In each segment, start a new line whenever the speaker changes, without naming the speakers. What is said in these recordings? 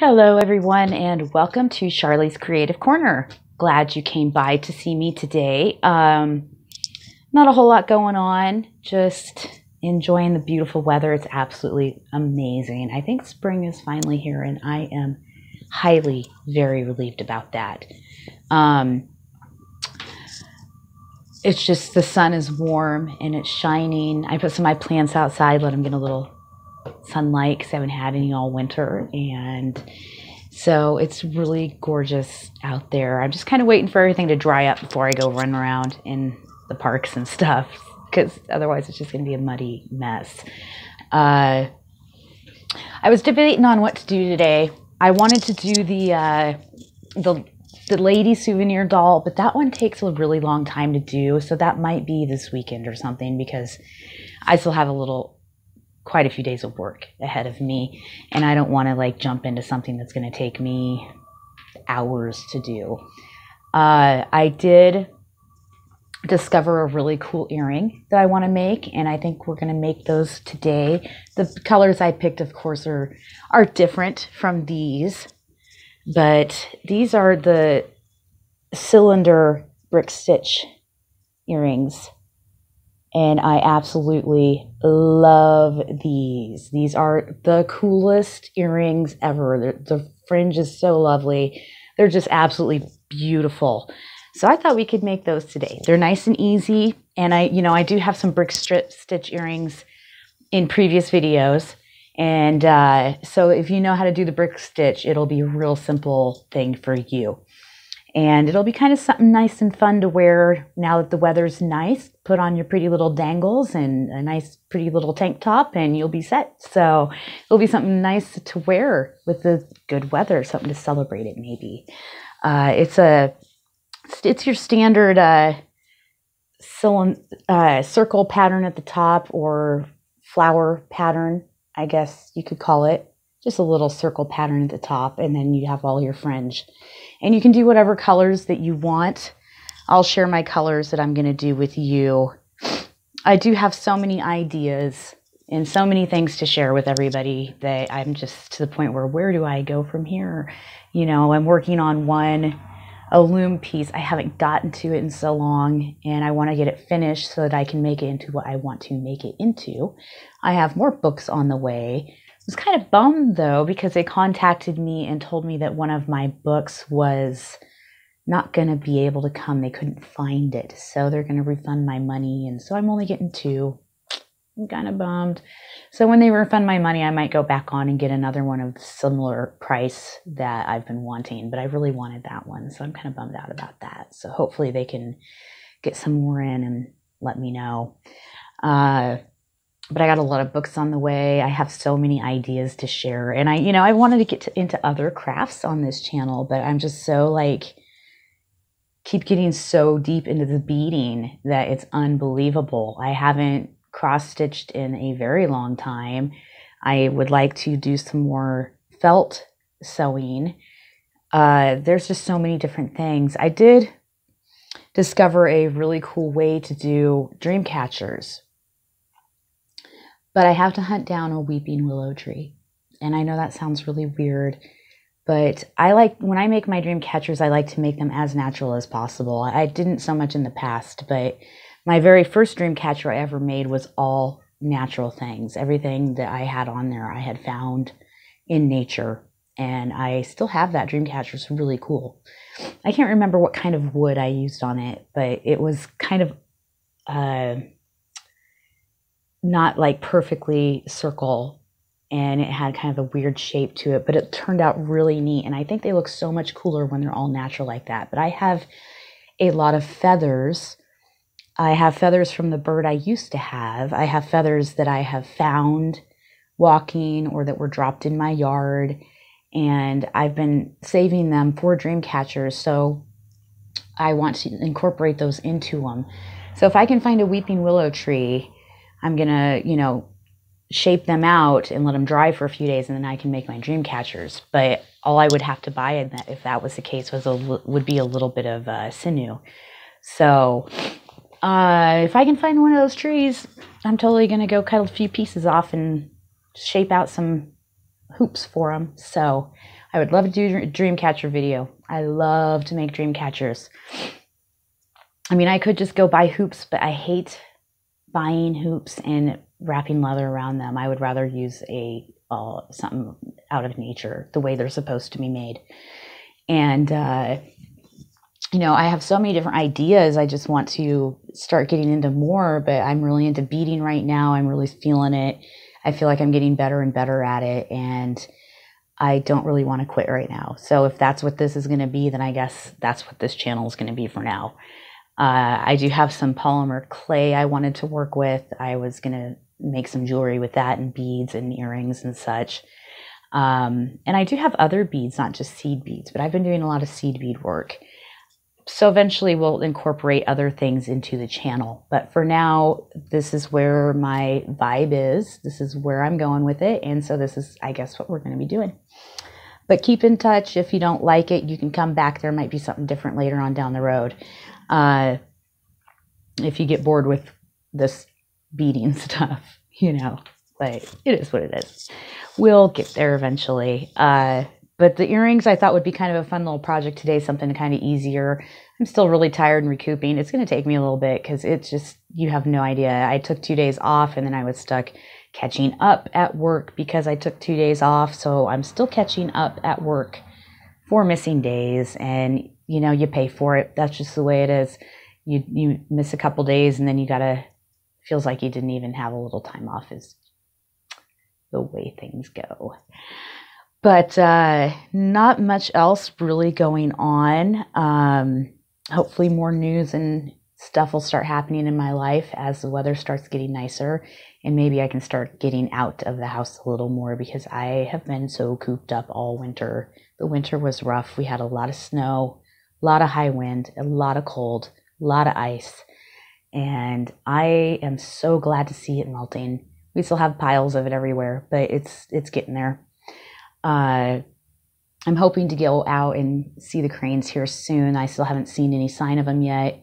Hello, everyone, and welcome to Charlie's Creative Corner. Glad you came by to see me today. Not a whole lot going on, just enjoying the beautiful weather. It's absolutely amazing. I think spring is finally here, and I am very relieved about that. It's just the sun is warm and it's shining. I put some of my plants outside, let them get a little sunlight because I haven't had any all winter, and so it's really gorgeous out there. I'm just kind of waiting for everything to dry up before I go run around in the parks and stuff, because otherwise it's just going to be a muddy mess. I was debating on what to do today. I wanted to do the lady souvenir doll, but that one takes a really long time to do, so that might be this weekend or something, because I still have quite a few days of work ahead of me, and I don't want to like jump into something that's going to take me hours to do. I did discover a really cool earring that I want to make, and I think we're going to make those today. The colors I picked, of course, are different from these, but these are the cylinder brick stitch earrings. And I absolutely love these. These are the coolest earrings ever. The fringe is so lovely. They're just absolutely beautiful. So I thought we could make those today. They're nice and easy. And I do have some brick stitch earrings in previous videos. And so if you know how to do the brick stitch, it'll be a real simple thing for you. And it'll be kind of something nice and fun to wear now that the weather's nice. Put on your pretty little dangles and a nice pretty little tank top and you'll be set. So it'll be something nice to wear with the good weather, something to celebrate it maybe. It's your standard circle pattern at the top, or flower pattern, I guess you could call it. Just a little circle pattern at the top, and then you have all your fringe. And you can do whatever colors that you want. I'll share my colors that I'm going to do with you. I do have so many ideas and so many things to share with everybody that I'm just to the point where do I go from here? I'm working on a loom piece. I haven't gotten to it in so long, and I want to get it finished so that I can make it into what I want to make it into. I have more books on the way. I was kind of bummed, though, because they contacted me and told me that one of my books was not going to be able to come. They couldn't find it, so they're going to refund my money, and so I'm only getting 2. I'm kind of bummed. So when they refund my money, I might go back on and get another one of similar price that I've been wanting, but I really wanted that one, so I'm kind of bummed out about that. So hopefully they can get some more in and let me know. But I got a lot of books on the way. I have so many ideas to share. And I wanted to get into other crafts on this channel, but I'm just so keep getting so deep into the beading that it's unbelievable. I haven't cross-stitched in a very long time. I would like to do some more felt sewing. There's just so many different things. I did discover a really cool way to do dream catchers. But I have to hunt down a weeping willow tree. And I know that sounds really weird, but when I make my dream catchers, I like to make them as natural as possible. I didn't so much in the past, but my very first dream catcher I ever made was all natural things. Everything that I had on there, I had found in nature. And I still have that dream catcher. It's really cool. I can't remember what kind of wood I used on it, but it was kind of not perfectly circle, and it had kind of a weird shape to it, but it turned out really neat, and I think they look so much cooler when they're all natural like that. But I have a lot of feathers. I have feathers from the bird I used to have. I have feathers that I have found walking or that were dropped in my yard, and I've been saving them for dream catchers, so I want to incorporate those into them. So if I can find a weeping willow tree, I'm going to, shape them out and let them dry for a few days, and then I can make my dream catchers. But all I would have to buy if that was the case would be a little bit of sinew. So if I can find one of those trees, I'm totally going to go cut a few pieces off and shape out some hoops for them. So I would love to do a dream catcher video. I love to make dream catchers. I mean, I could just go buy hoops, but I hate buying hoops and wrapping leather around them. I would rather use something out of nature, the way they're supposed to be made. And, you know, I have so many different ideas. I just want to start getting into more, but I'm really into beading right now. I'm really feeling it. I feel like I'm getting better and better at it, and I don't really want to quit right now. So if that's what this is going to be, then I guess that's what this channel is going to be for now. I do have some polymer clay I wanted to work with. I was going to make some jewelry with that and beads and earrings and such. And I do have other beads, not just seed beads, but I've been doing a lot of seed bead work. So eventually we'll incorporate other things into the channel. But for now, this is where my vibe is. This is where I'm going with it. And so this is, I guess, what we're going to be doing. But keep in touch. If you don't like it, you can come back. There might be something different later on down the road. If you get bored with this beading stuff, you know, but it is what it is. We'll get there eventually. But the earrings I thought would be kind of a fun little project today, something kind of easier. I'm still really tired and recouping. It's going to take me a little bit because it's just, you have no idea. I took 2 days off and then I was stuck catching up at work because I took 2 days off. So I'm still catching up at work for missing days, and you know, you pay for it. That's just the way it is. You miss a couple days and then you gotta, feels like you didn't even have a little time off, is the way things go. But not much else really going on. Hopefully more news and stuff will start happening in my life as the weather starts getting nicer, and maybe I can start getting out of the house a little more because I have been so cooped up all winter. The winter was rough. We had a lot of snow, a lot of high wind, a lot of cold, a lot of ice, and I am so glad to see it melting. We still have piles of it everywhere, but it's getting there. I'm hoping to go out and see the cranes here soon. I still haven't seen any sign of them yet,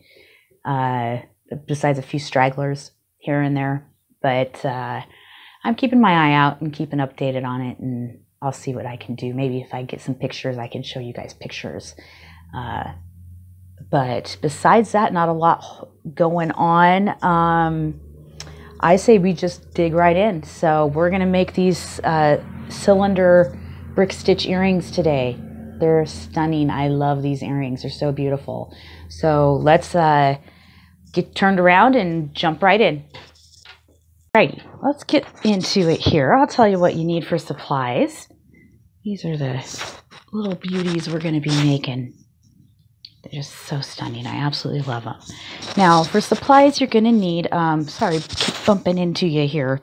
besides a few stragglers here and there. But I'm keeping my eye out and keeping updated on it, and I'll see what I can do. Maybe if I get some pictures, I can show you guys pictures. But besides that, not a lot going on. I say we just dig right in. So we're going to make these cylinder brick stitch earrings today. They're stunning. I love these earrings. They're so beautiful. So let's get turned around and jump right in. Alrighty, let's get into it here. I'll tell you what you need for supplies. These are the little beauties we're going to be making. They're just so stunning. I absolutely love them. Now, for supplies, you're going to need, sorry, keep bumping into you here.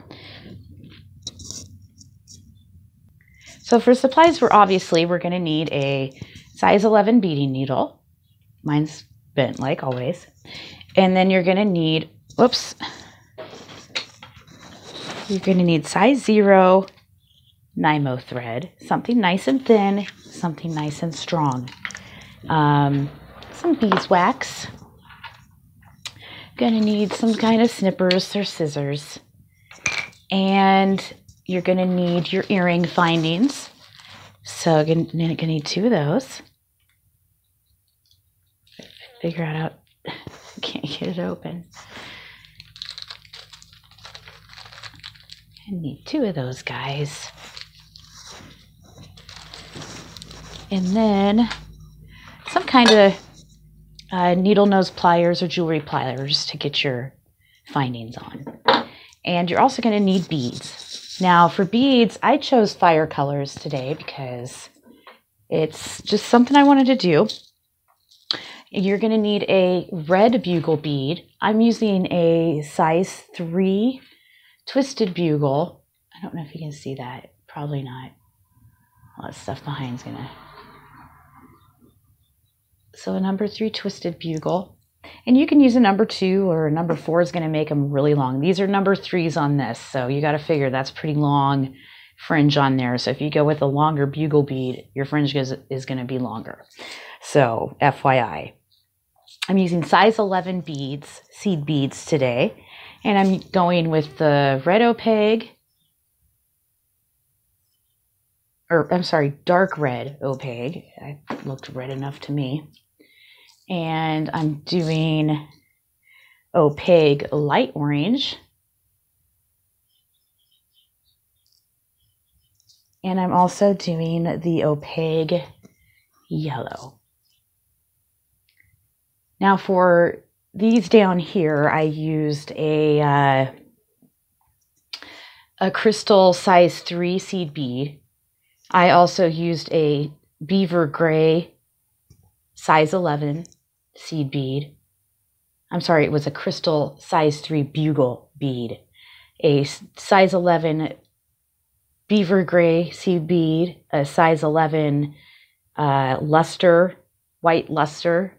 So for supplies, we're going to need a size 11 beading needle. Mine's bent like always. And then you're going to need, whoops, you're going to need size 0 Nymo thread, something nice and thin, something nice and strong. Some beeswax. Going to need some kind of snippers or scissors. And you're going to need your earring findings. So you're going to need 2 of those. Figure out how, can't get it open. I need 2 of those guys. And then some kind of needle nose pliers or jewelry pliers to get your findings on. And you're also going to need beads. Now for beads, I chose fire colors today because it's just something I wanted to do. You're going to need a red bugle bead. I'm using a size 3 twisted bugle. I don't know if you can see that. Probably not. All that stuff behind's going to... So a number 3 twisted bugle. And you can use a number 2 or a number 4 is going to make them really long. These are number 3s on this, so you got to figure that's pretty long fringe on there. So if you go with a longer bugle bead, your fringe is going to be longer. So FYI. I'm using size 11 beads, seed beads today. And I'm going with the red opaque, or I'm sorry, dark red opaque. It looked red enough to me. And I'm doing opaque light orange. And I'm also doing the opaque yellow. Now for these down here, I used a crystal size 3 seed bead. I also used a beaver gray size 11 seed bead. I'm sorry, it was a crystal size 3 bugle bead. A size 11 beaver gray seed bead, a size 11 luster, white luster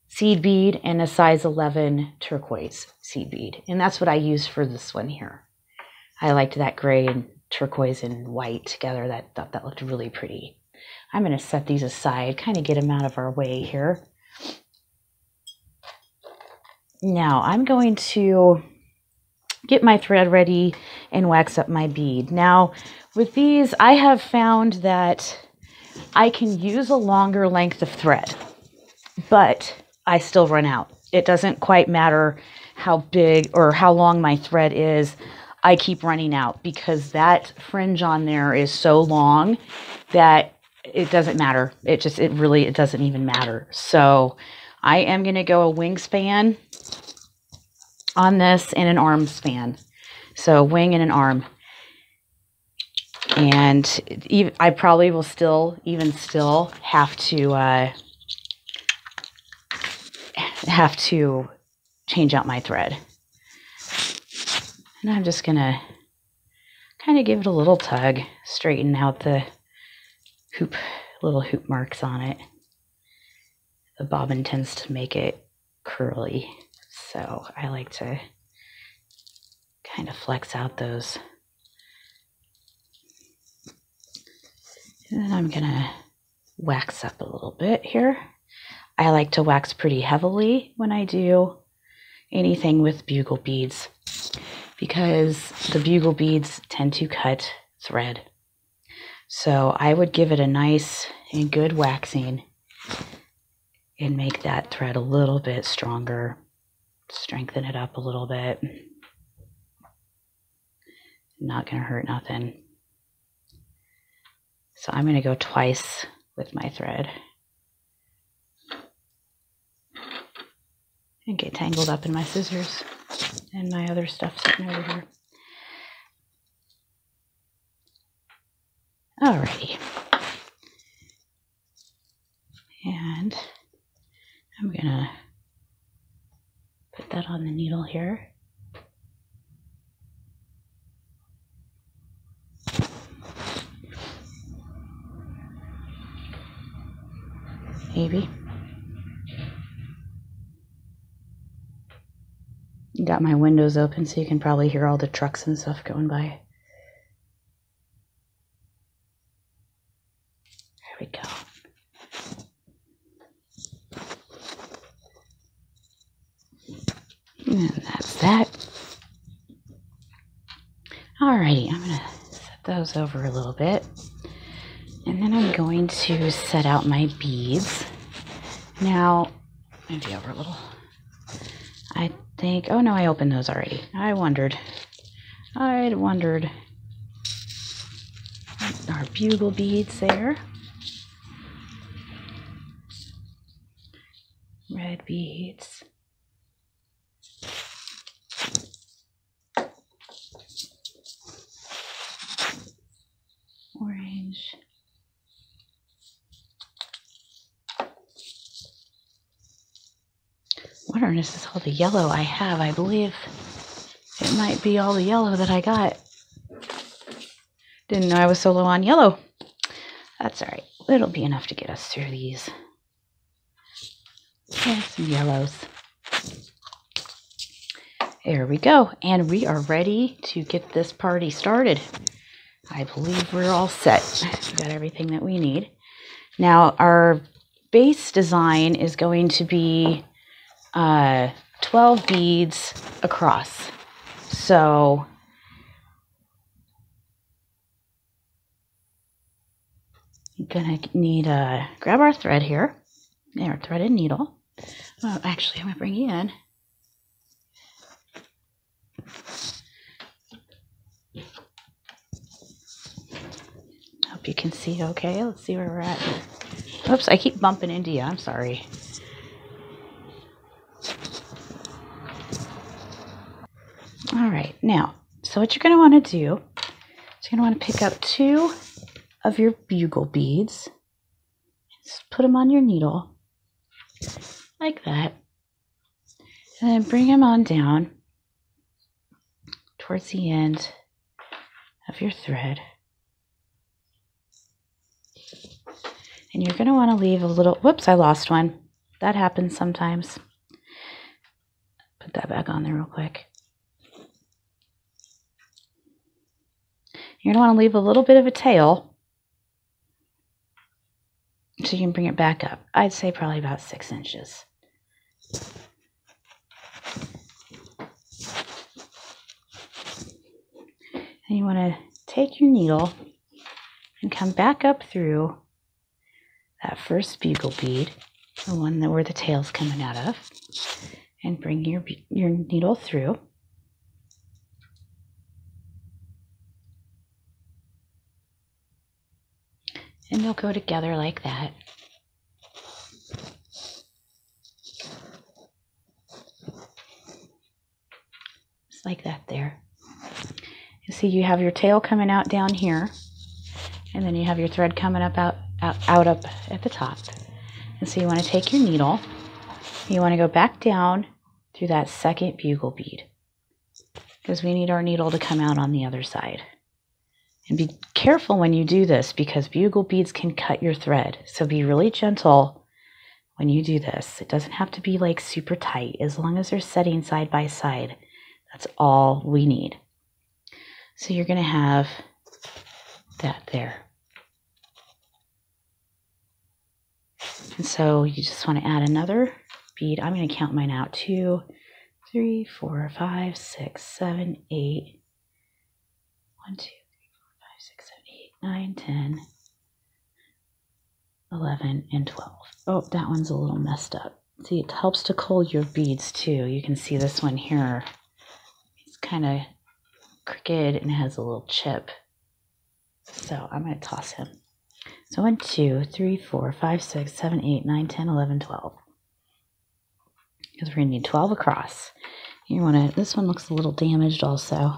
seed bead, and a size 11 turquoise seed bead. And that's what I used for this one here. I liked that gray and turquoise and white together. I thought that looked really pretty. I'm going to set these aside, kind of get them out of our way here. Now I'm going to get my thread ready and wax up my bead. Now with these, I have found that I can use a longer length of thread, but I still run out. It doesn't quite matter how big or how long my thread is. I keep running out because that fringe on there is so long that it doesn't matter. It doesn't even matter. So I am going to go a wingspan on this and an arm span. So wing and an arm. And I probably will still have to change out my thread. And I'm just going to kind of give it a little tug, straighten out the little hoop marks on it. The bobbin tends to make it curly, so I like to kind of flex out those. And then I'm going to wax up a little bit here. I like to wax pretty heavily when I do anything with bugle beads, because the bugle beads tend to cut thread. So I would give it a nice and good waxing and make that thread a little bit stronger, strengthen it up a little bit. Not going to hurt nothing. So I'm going to go twice with my thread and get tangled up in my scissors and my other stuff sitting over here. Alrighty. And I'm gonna put that on the needle here. Maybe. Got my windows open so you can probably hear all the trucks and stuff going by. There we go. And that's that. Alrighty, I'm going to set those over a little bit. And then I'm going to set out my beads. Now, maybe over a little. I think, oh no, I opened those already. I'd wondered. Our bugle beads there. Red beads. Orange. Wondering if this is all the yellow I have. I believe it might be all the yellow that I got. Didn't know I was so low on yellow. That's all right. It'll be enough to get us through these. Yeah, some yellows. There we go. And we are ready to get this party started. I believe we're all set. We got everything that we need. Now, our base design is going to be 12 beads across. So You're gonna need grab our thread here, our threaded needle. Oh, actually, I'm gonna bring you in. Hope you can see okay. Let's see where we're at here. Oops, I keep bumping into you. I'm sorry. All right, now, so what you're going to want to do is you're going to want to pick up 2 of your bugle beads. Just put them on your needle like that. And then bring them on down towards the end of your thread. And you're going to want to leave a little, whoops, I lost one. That happens sometimes. Put that back on there real quick. You're going to want to leave a little bit of a tail so you can bring it back up. I'd say probably about 6 inches. And you want to take your needle and come back up through that first bugle bead, the one where the tail's coming out of, and bring your needle through. And they'll go together like that. Just like that there. You see you have your tail coming out down here, and then you have your thread coming up out up at the top. And so you want to take your needle, you want to go back down through that second bugle bead, because we need our needle to come out on the other side. And be careful when you do this, because bugle beads can cut your thread. So be really gentle when you do this. It doesn't have to be like super tight. As long as they're setting side by side, that's all we need. So you're going to have that there. And so you just want to add another bead. I'm going to count mine out. 2, 3, 4, 5, 6, 7, 8. 1, 2, 3, 6, 7, 8, 9, 10, 11, and 12. Oh, that one's a little messed up. See, it helps to cull your beads too. You can see this one here. It's kind of crooked and has a little chip. So I'm going to toss him. So 1, 2, 3, 4, 5, 6, 7, 8, 9, 10, 11, 12. Because we're going to need 12 across. You want to, this one looks a little damaged also.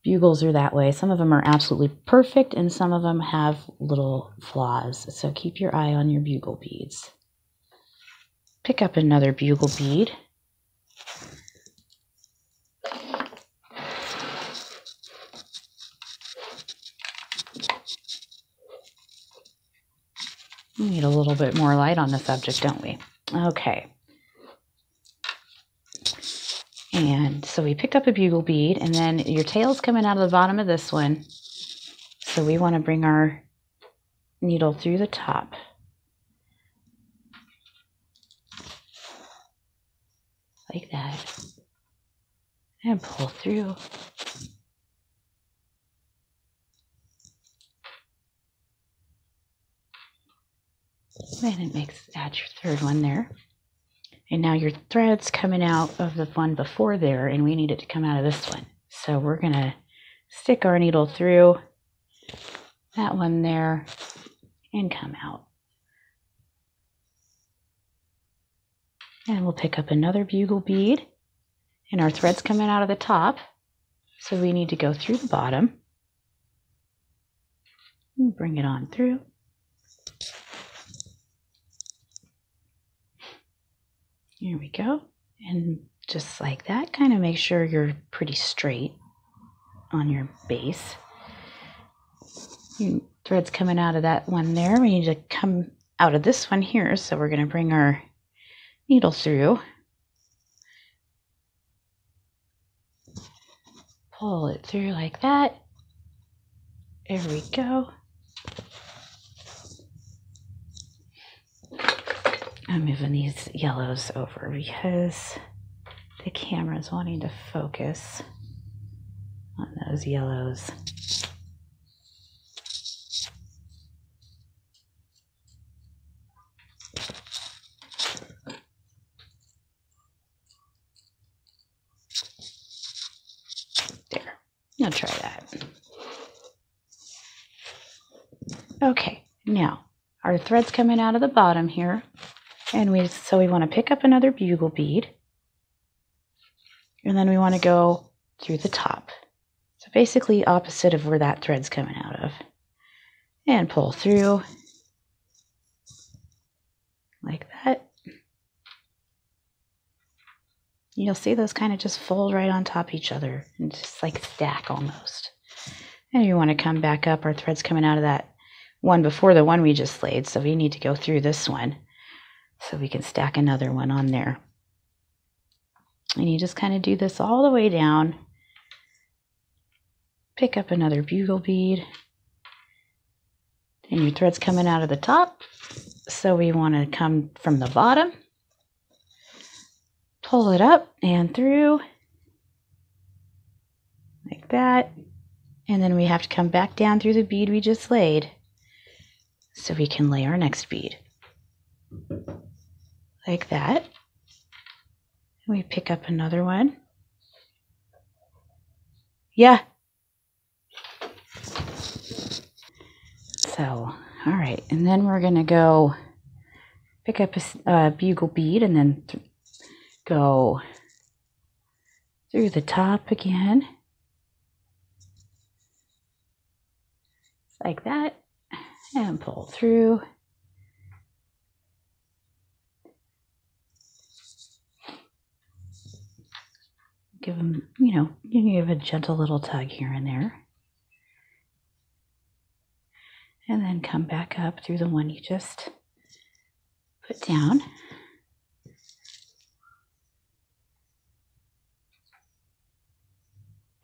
Bugles are that way. Some of them are absolutely perfect and some of them have little flaws. So keep your eye on your bugle beads. Pick up another bugle bead. We need a little bit more light on the subject, don't we? Okay. And so we picked up a bugle bead, and then your tail's coming out of the bottom of this one. So we want to bring our needle through the top. Like that. And pull through. And add your third one there. And now your thread's coming out of the one before there, and we need it to come out of this one. So we're going to stick our needle through that one there and come out. And we'll pick up another bugle bead, and our thread's coming out of the top. So we need to go through the bottom and bring it on through. Here we go. And just like that, kind of make sure you're pretty straight on your base. Your thread's coming out of that one there. We need to come out of this one here. So we're going to bring our needle through. Pull it through like that. There we go. I'm moving these yellows over because the camera's wanting to focus on those yellows. I'll try that. Okay, now our thread's coming out of the bottom here, and we want to pick up another bugle bead, and then we want to go through the top. So basically opposite of where that thread's coming out of, and pull through like that. You'll see those kind of just fold right on top of each other and just like stack almost. And you want to come back up. Our thread's coming out of that one before the one we just laid, so we need to go through this one so we can stack another one on there. And you just kind of do this all the way down. Pick up another bugle bead, and your thread's coming out of the top, so we want to come from the bottom, pull it up and through like that, and then we have to come back down through the bead we just laid so we can lay our next bead like that. We pick up another one. Yeah. So, all right, and then we're gonna go pick up a bugle bead and then go through the top again, like that, and pull through. Give them, you can give a gentle little tug here and there. And then come back up through the one you just put down.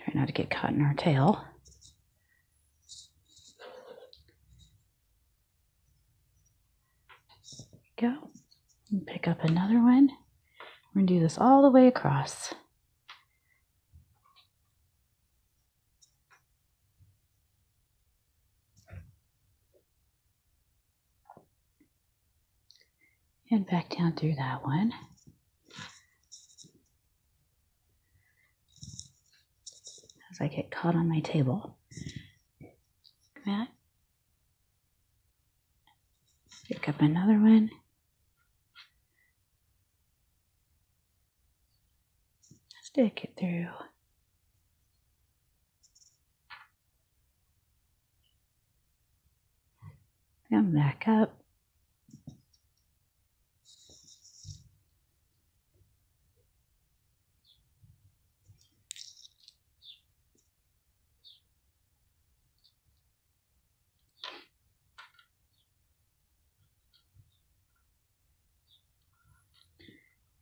Try not to get caught in our tail. Go. And pick up another one. We're going to do this all the way across. And back down through that one. As I get caught on my table. That. Pick up another one. Stick it through. Come back up.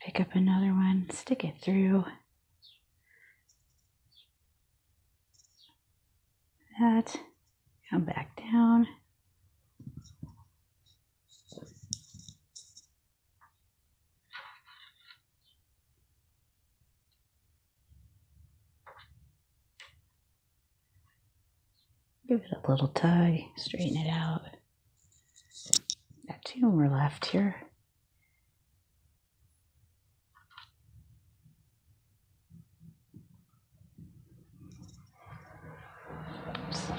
Pick up another one, stick it through. That. Come back down. Give it a little tug, straighten it out. Got two more left here. Oops.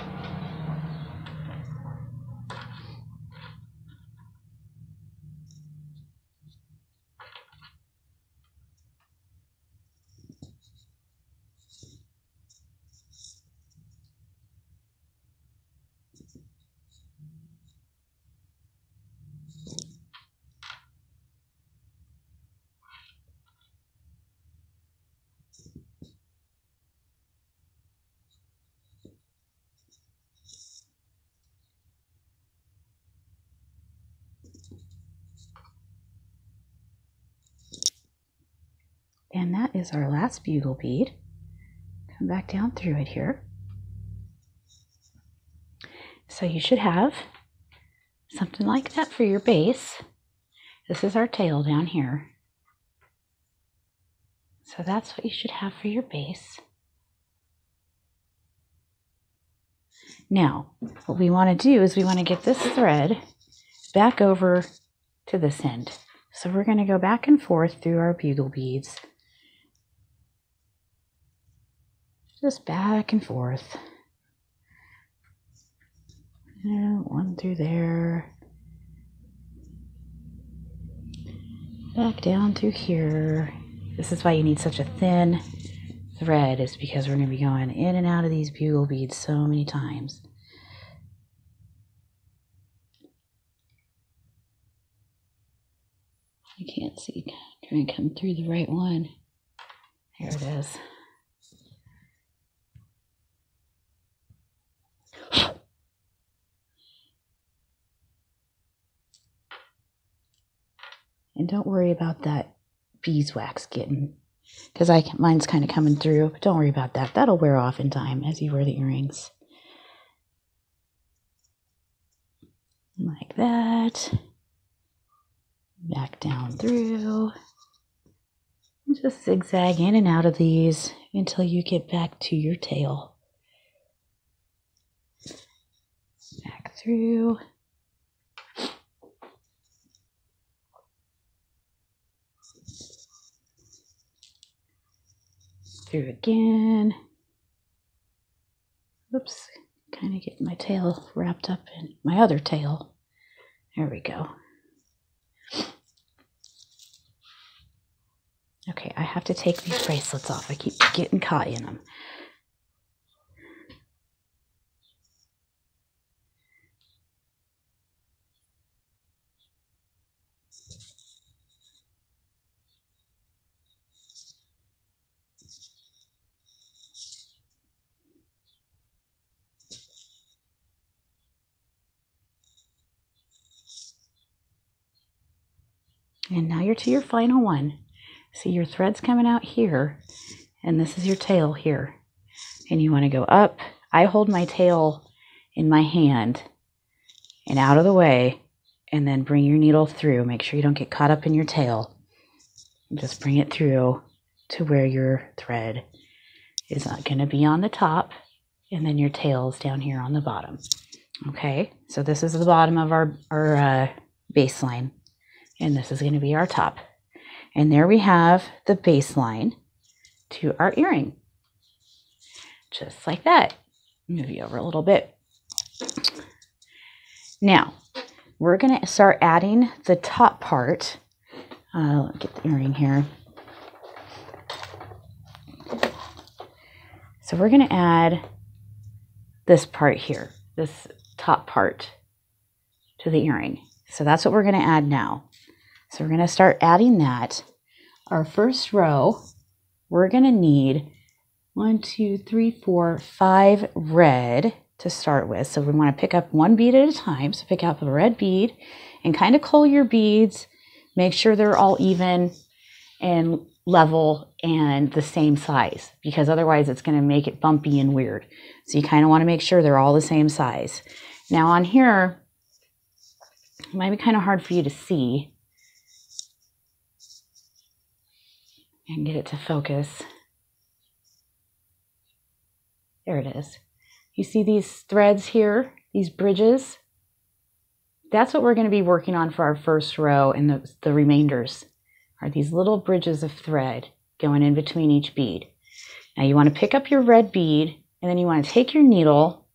And that is our last bugle bead. Come back down through it here. So you should have something like that for your base. This is our tail down here. So that's what you should have for your base. Now, what we want to do is we want to get this thread back over to this end. So we're going to go back and forth through our bugle beads. Just back and forth. One through there. Back down through here. This is why you need such a thin thread, is because we're going to be going in and out of these bugle beads so many times. I can't see. Trying to come through the right one. Here it is. And don't worry about that beeswax getting, because mine's kind of coming through, but don't worry about that. That'll wear off in time as you wear the earrings. Like that. Back down through. And just zigzag in and out of these until you get back to your tail. Back through. Through again. Oops, kind of getting my tail wrapped up in my other tail. There we go. Okay, I have to take these bracelets off. I keep getting caught in them. And now you're to your final one. See, your thread's coming out here, and this is your tail here. And you want to go up. I hold my tail in my hand and out of the way, and then bring your needle through. Make sure you don't get caught up in your tail. Just bring it through to where your thread is going to be on the top, and then your tail is down here on the bottom. Okay, so this is the bottom of our baseline. And this is going to be our top. And there we have the baseline to our earring. Just like that. Move you over a little bit. Now, we're going to start adding the top part. Let me get the earring here. So we're going to add this part here, this top part to the earring. So that's what we're going to add now. So we're going to start adding that. Our first row, we're going to need 5 red to start with. So we want to pick up one bead at a time. So pick up a red bead and kind of cull your beads. Make sure they're all even and level and the same size, because otherwise it's going to make it bumpy and weird. So you kind of want to make sure they're all the same size. Now on here, it might be kind of hard for you to see. And get it to focus. There it is. You see these threads here, these bridges? That's what we're going to be working on for our first row, and the remainders are these little bridges of thread going in between each bead. Now you want to pick up your red bead, and then you want to take your needle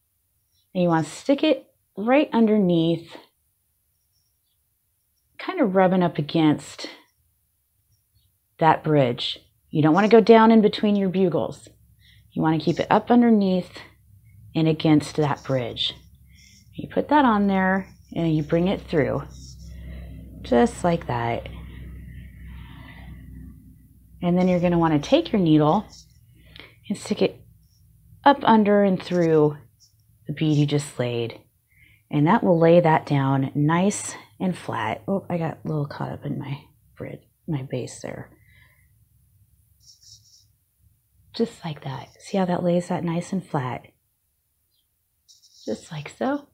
and you want to stick it right underneath, kind of rubbing up against that bridge. You don't want to go down in between your bugles. You want to keep it up underneath and against that bridge. You put that on there and you bring it through just like that. And then you're going to want to take your needle and stick it up under and through the bead you just laid. And that will lay that down nice and flat. Oh, I got a little caught up in my base there. Just like that. See how that lays that nice and flat? Just like so.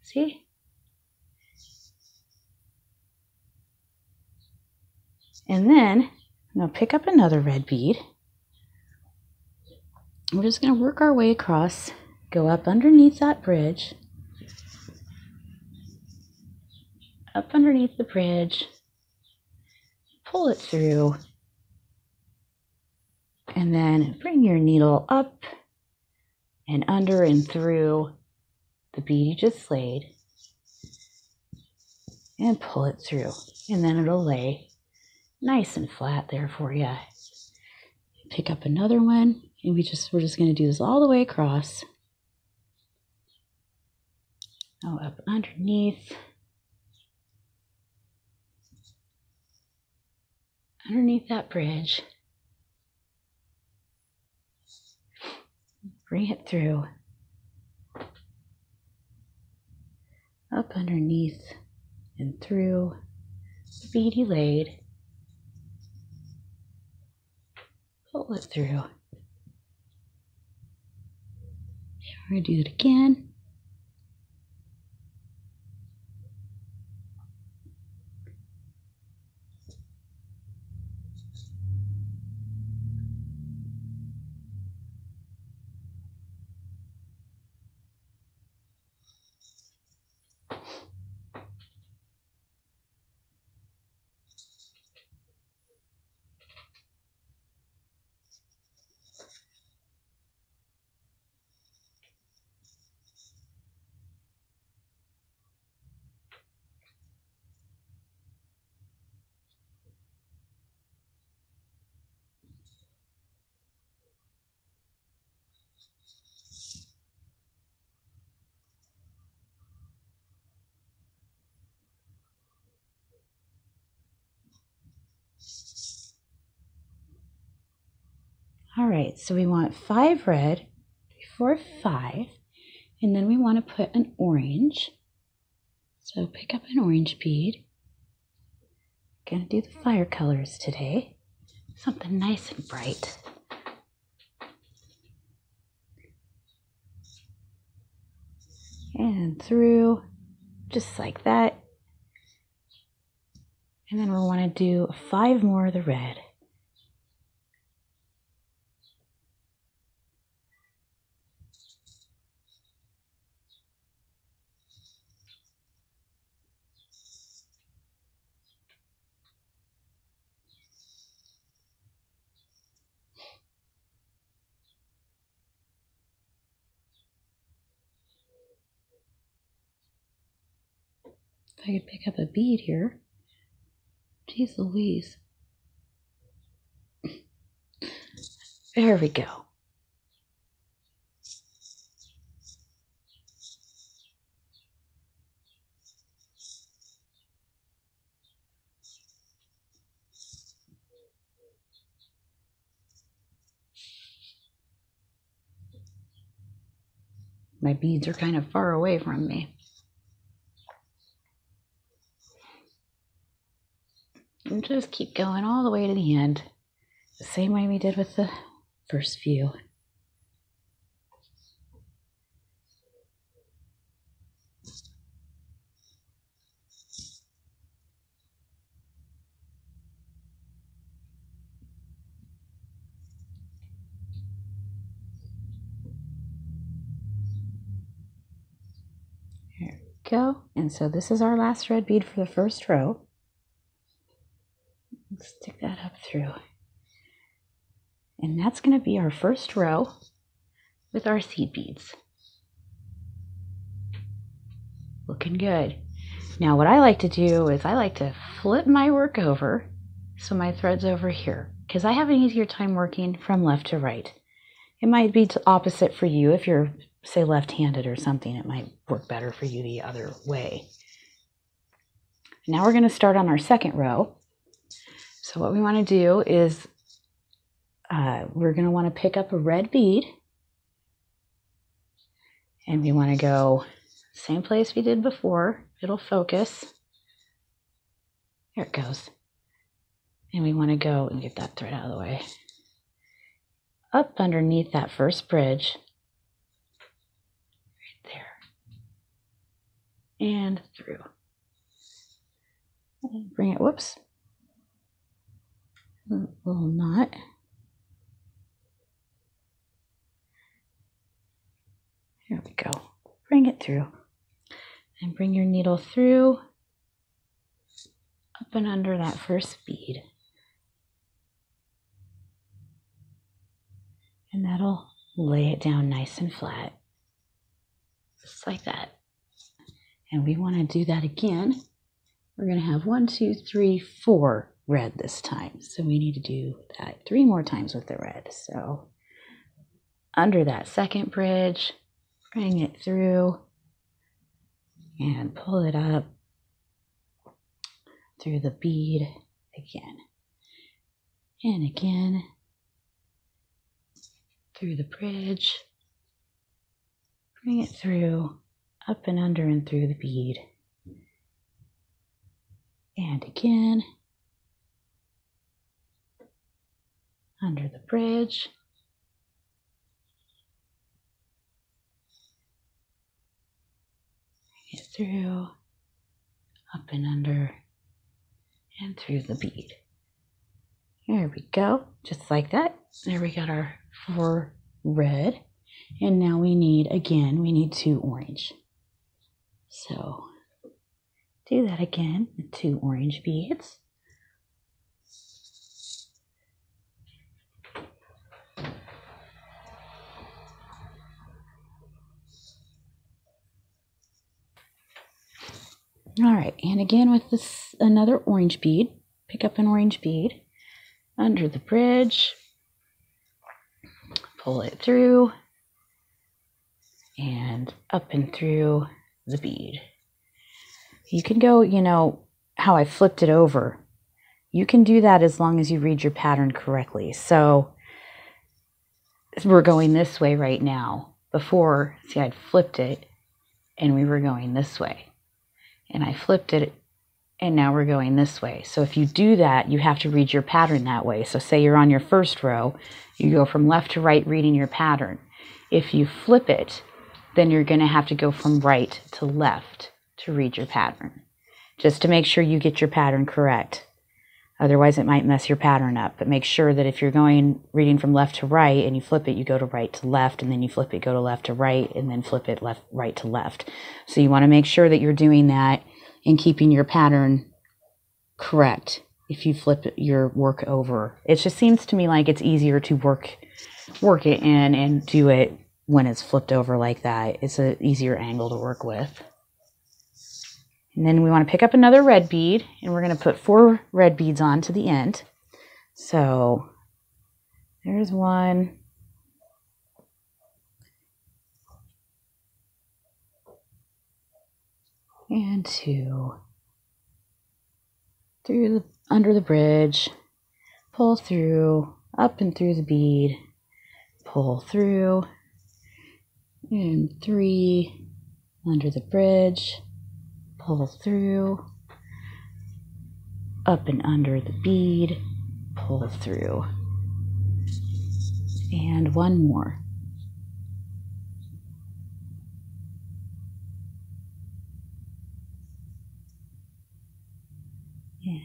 See? And then I'm going to pick up another red bead. We're just going to work our way across, go up underneath that bridge, up underneath the bridge, pull it through, And then bring your needle up and under and through the bead you just laid and pull it through. And then it'll lay nice and flat there for you. Pick up another one, and we're just going to do this all the way across. Oh, up underneath that bridge. Bring it through. Up underneath and through the bead you laid. Pull it through. We're going to do it again. All right, so we want 5 red, 4, 5, and then we want to put an orange. So pick up an orange bead. Gonna do the fire colors today. Something nice and bright. And through, just like that. And then we want to do 5 more of the red. If I could pick up a bead here. Jeez Louise. There we go. My beads are kind of far away from me. And just keep going all the way to the end. The same way we did with the first few. There we go. And so this is our last red bead for the first row. Let's stick that up through. And that's going to be our first row with our seed beads. Looking good. Now what I like to do is I like to flip my work over so my thread's over here, because I have an easier time working from left to right. It might be opposite for you. If you're, say, left-handed or something, it might work better for you the other way. Now we're going to start on our second row. So what we want to do is we're going to want to pick up a red bead, and we want to go same place we did before. It'll focus. There it goes. And we want to go and get that thread out of the way. Up underneath that first bridge. Right there. And through. And bring it, whoops. A little knot. Here we go. Bring it through. And bring your needle through, up and under that first bead. And that'll lay it down nice and flat, just like that. And we want to do that again. We're going to have 1, 2, 3, 4 red this time. So we need to do that 3 more times with the red. So under that second bridge, bring it through and pull it up through the bead again and again through the bridge, bring it through, up and under and through the bead, and again under the bridge, bring it through, up and under and through the bead. There we go, just like that. There we got our 4 red, and now we need 2 orange. So do that again with 2 orange beads. All right, and again with this another orange bead, pick up an orange bead under the bridge, pull it through, and up and through the bead. You can go, you know, how I flipped it over. You can do that as long as you read your pattern correctly. So we're going this way right now. Before, see, I'd flipped it and we were going this way. And I flipped it and now we're going this way. So if you do that, you have to read your pattern that way. So say you're on your first row, you go from left to right reading your pattern. If you flip it, then you're going to have to go from right to left to read your pattern, just to make sure you get your pattern correct. Otherwise, it might mess your pattern up. But make sure that if you're reading from left to right and you flip it, you go to right to left, and then you flip it, go to left to right, and then flip it right to left. So you want to make sure that you're doing that and keeping your pattern correct if you flip your work over. It just seems to me like it's easier to work it in and do it when it's flipped over like that. It's an easier angle to work with. And then we want to pick up another red bead, and we're going to put 4 red beads on to the end. So there's 1. And 2. Under the bridge, pull through, up and through the bead, pull through, and 3 under the bridge, pull through, up and under the bead, pull through, and 1 more.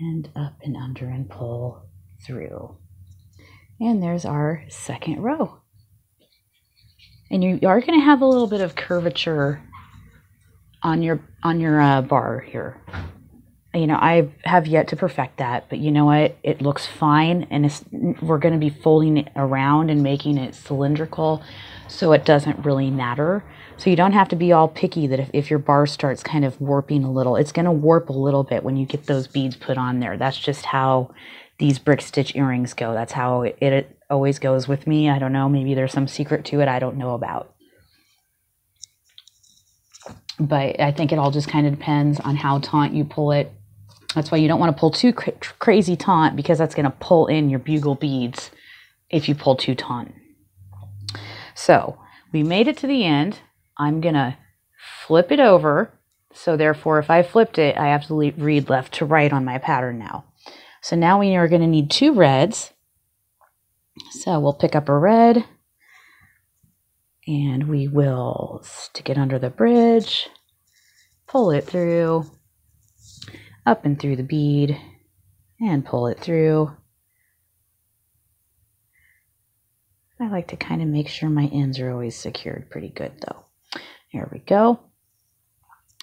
And up and under and pull through. And there's our second row. And you are going to have a little bit of curvature on your bar here. You know, I have yet to perfect that, but you know what? It looks fine, and we're going to be folding it around and making it cylindrical, so it doesn't really matter. So you don't have to be all picky that if your bar starts kind of warping a little, it's going to warp a little bit when you get those beads put on there. That's just how these brick stitch earrings go. That's how it always goes with me. I don't know, maybe there's some secret to it I don't know about. But I think it all just kind of depends on how taut you pull it. That's why you don't want to pull too crazy taut, because that's going to pull in your bugle beads if you pull too taut. So we made it to the end. I'm going to flip it over. So therefore, if I flipped it, I have to read left to right on my pattern now. So now we are going to need 2 reds. So we'll pick up a red, and we will stick it under the bridge, pull it through, up and through the bead, and pull it through. I like to kind of make sure my ends are always secured pretty good though. There we go.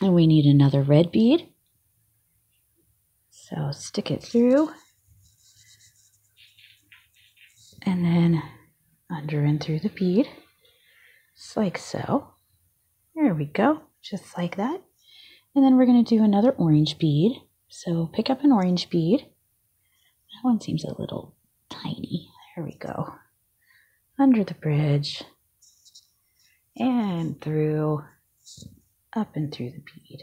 And we need another red bead. So stick it through, and then under and through the bead, just like so. There we go, just like that. And then we're going to do another orange bead. So pick up an orange bead. That one seems a little tiny. There we go. Under the bridge and through, up and through the bead.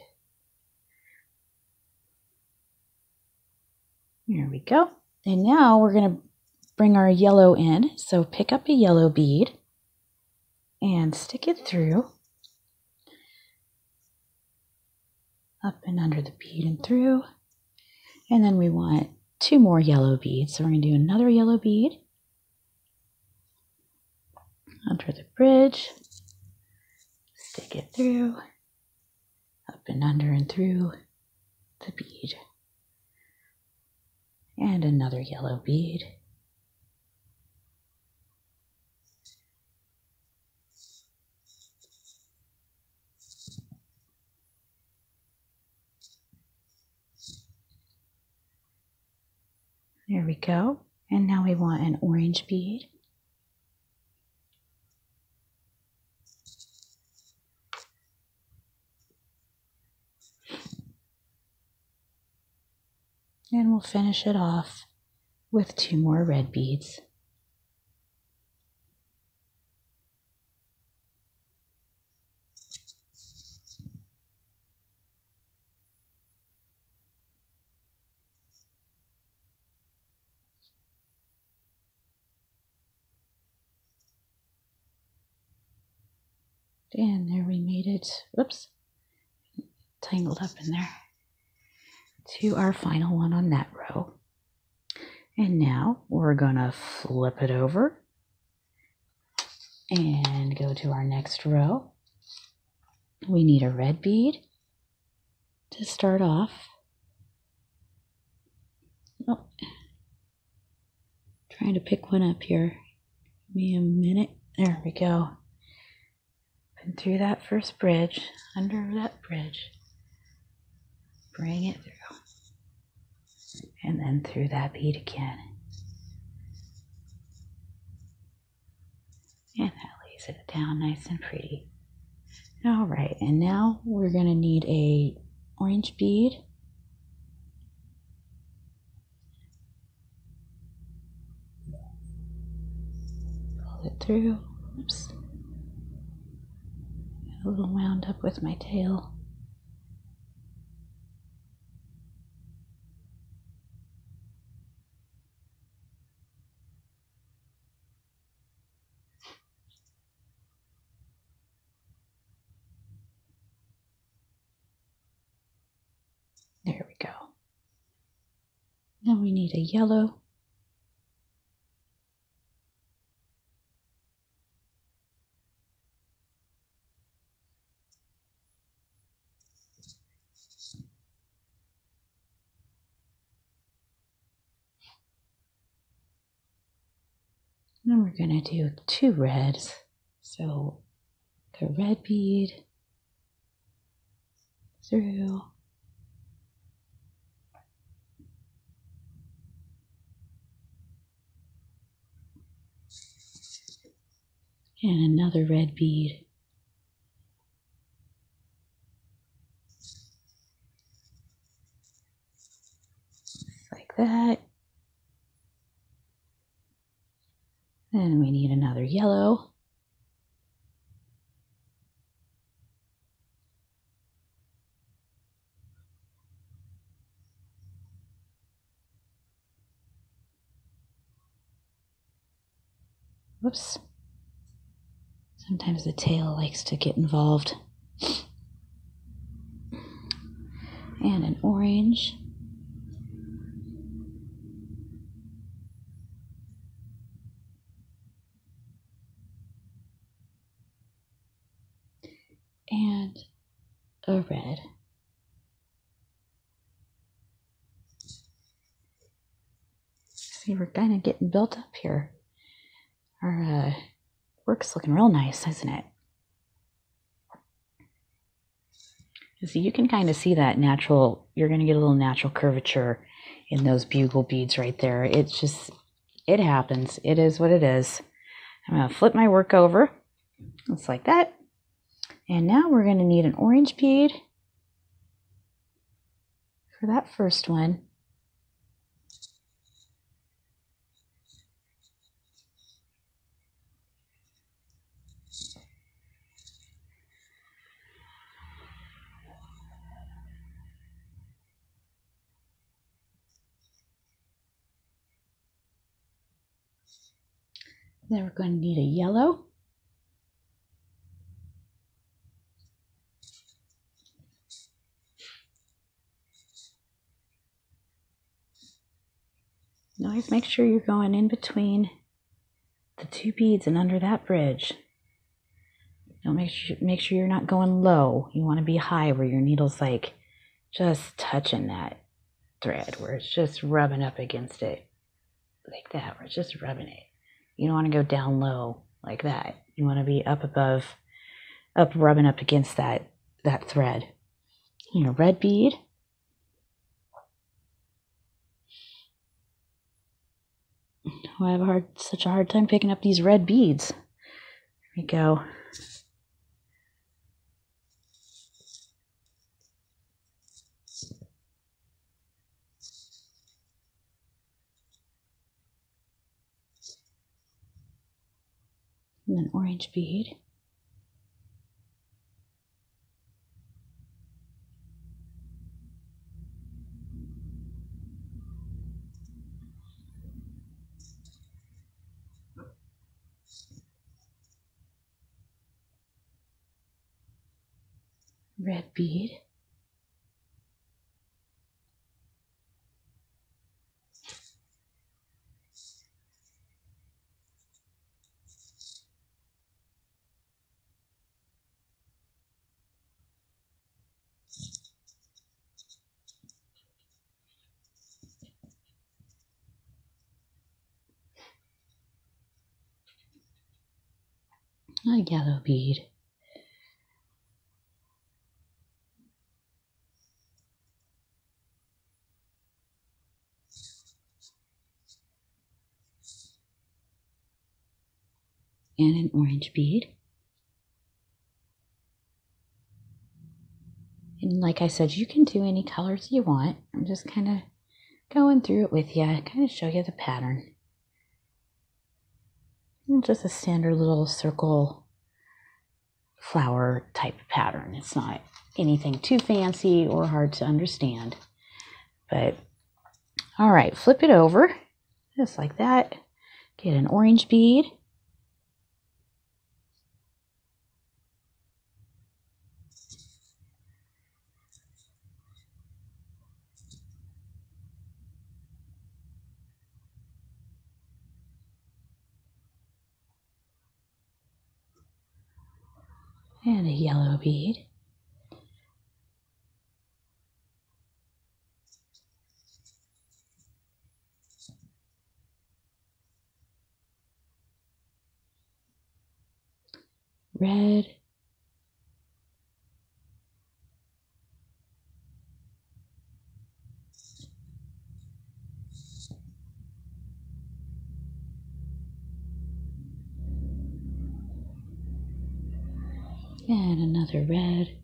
There we go. And now we're going to bring our yellow in. So pick up a yellow bead and stick it through, up and under the bead and through. And then we want 2 more yellow beads. So we're going to do another yellow bead under the bridge, stick it through, up and under and through the bead. And another yellow bead. There we go. And now we want an orange bead. And we'll finish it off with 2 more red beads. And there we made it, whoops, tangled up in there, to our final one on that row. And now we're gonna flip it over and go to our next row. We need a red bead to start off. Oh, trying to pick one up here. Give me a minute. There we go. And through that first bridge, under that bridge, bring it through. And then through that bead again. And that lays it down nice and pretty. All right, and now we're going to need a orange bead. Pull it through. Oops. Got a little wound up with my tail. There we go. Now we need a yellow. Then we're going to do 2 reds. So the red bead through. And another red bead. Just like that. Then we need another yellow. Whoops. Sometimes the tail likes to get involved. And an orange. And a red. See, we're kind of getting built up here. Our work's looking real nice, isn't it? So you can kind of see that natural, you're going to get a little natural curvature in those bugle beads right there. It's just, it happens. It is what it is. I'm going to flip my work over, just like that. And now we're going to need an orange bead for that first one. Then we're going to need a yellow. Always make sure you're going in between the two beads and under that bridge. Now make sure you're not going low. You want to be high where your needle's like just touching that thread, where it's just rubbing up against it like that, where it's just rubbing it. You don't want to go down low like that. You want to be up above, up rubbing up against that thread. You know, red bead. Oh, I have such a hard time picking up these red beads. Here we go. And then orange bead. Red bead. A yellow bead. And an orange bead. And like I said, you can do any colors you want. I'm just kind of going through it with you, kind of show you the pattern. And just a standard little circle flower type pattern. It's not anything too fancy or hard to understand. But all right, flip it over just like that. Get an orange bead. And a yellow bead. Red. And another red.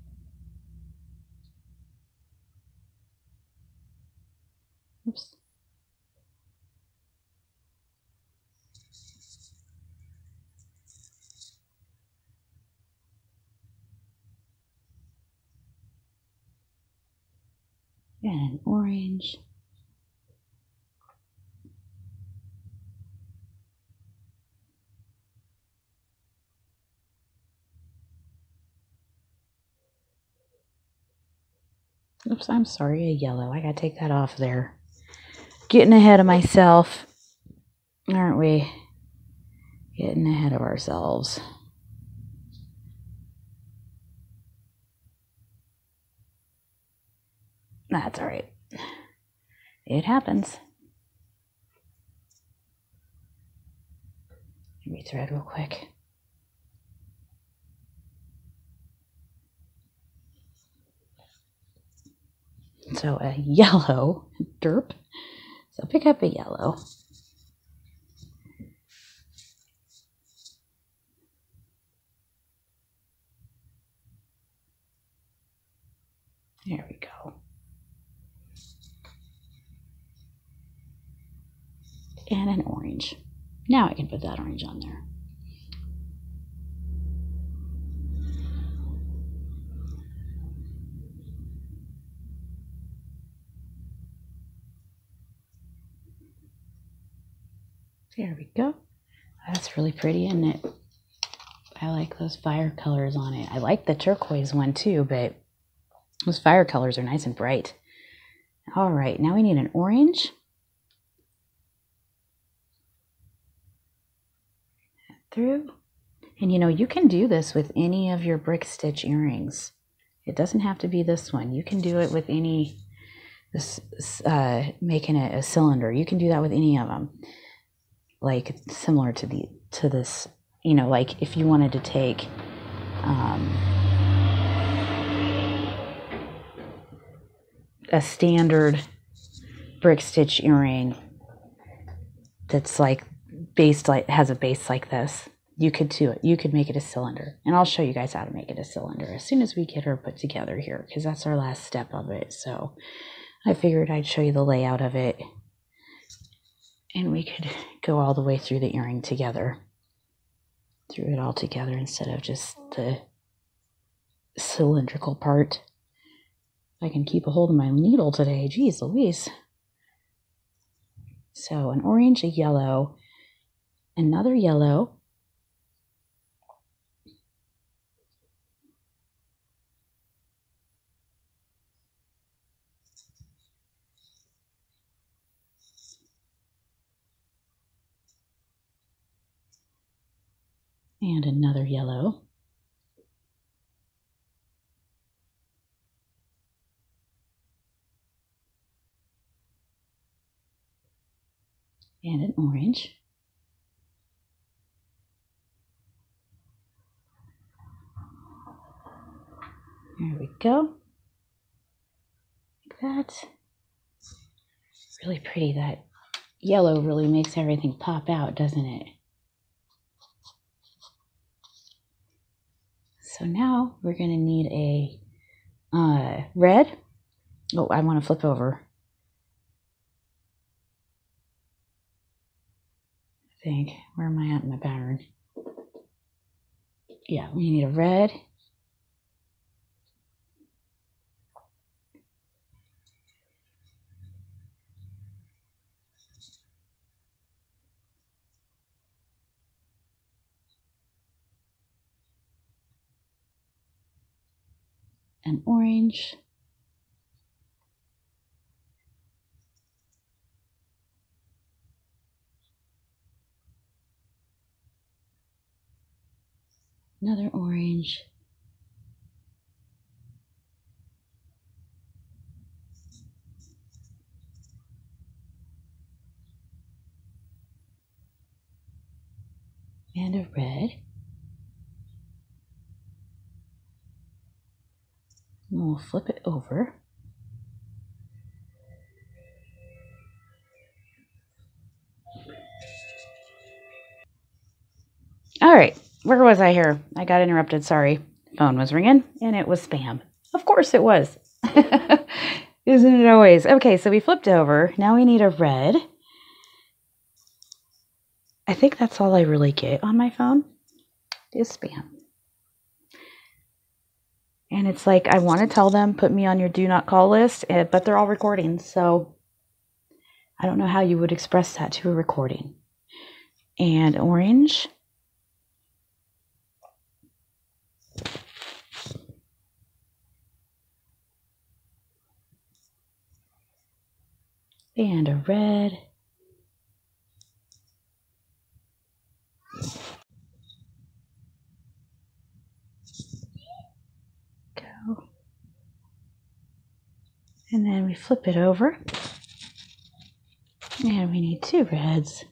Oops. And an orange. Oops, I'm sorry, a yellow. I gotta take that off there. Getting ahead of myself, aren't we? Getting ahead of ourselves. That's all right. It happens. Let me thread real quick. So a yellow, derp. So pick up a yellow. There we go. And an orange. Now I can put that orange on there. There we go. That's really pretty, isn't it? I like those fire colors on it. I like the turquoise one too, but those fire colors are nice and bright. All right, now we need an orange. Through. And you know, you can do this with any of your brick stitch earrings. It doesn't have to be this one. You can do it with any, making it a cylinder. You can do that with any of them. Like similar to this, you know, like if you wanted to take a standard brick stitch earring that's like has a base like this, you could do it. You could make it a cylinder, and I'll show you guys how to make it a cylinder as soon as we get her put together here, because that's our last step of it. So I figured I'd show you the layout of it, and we could go all the way through the earring together, through it all together instead of just the cylindrical part. I can keep a hold of my needle today. Geez Louise. So an orange, a yellow, another yellow, and another yellow. And an orange. There we go. Like that. Really pretty. That yellow really makes everything pop out, doesn't it? So now we're going to need a red. Oh, I want to flip over. I think. Where am I at in my pattern? Yeah, we need a red. An orange. Another orange. And a red. And we'll flip it over. All right, where was I here? I got interrupted, sorry. Phone was ringing, and it was spam. Of course it was. Isn't it always? Okay, so we flipped over. Now we need a red. I think that's all I really get on my phone is spam. And it's like, I want to tell them, put me on your do not call list, but they're all recording, so I don't know how you would express that to a recording. And orange. And a red. Go. And then we flip it over. And we need two reds.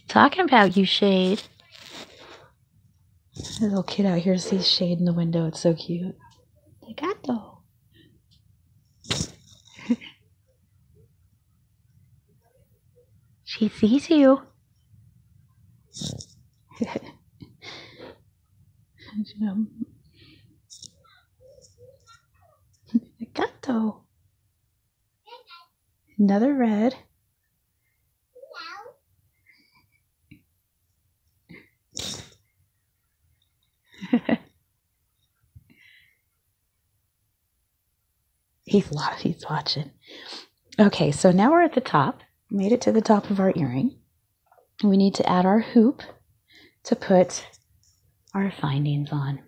Talking about you, Shade. This little kid out here sees Shade in the window. It's so cute. Te gato. She sees you. Gato. Another red. He's watching. Okay, so now we're at the top. Made it to the top of our earring. We need to add our hoop to put our findings on.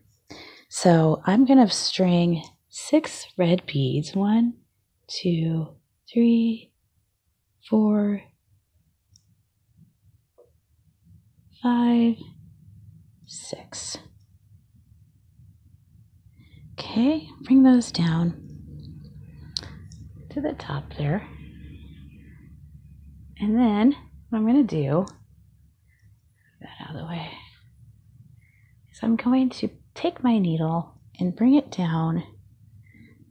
So I'm going to string 6 red beads. 1, 2, 3, 4, 5, 6. Okay, bring those down to the top there. And then what I'm going to do, that out of the way, is I'm going to take my needle and bring it down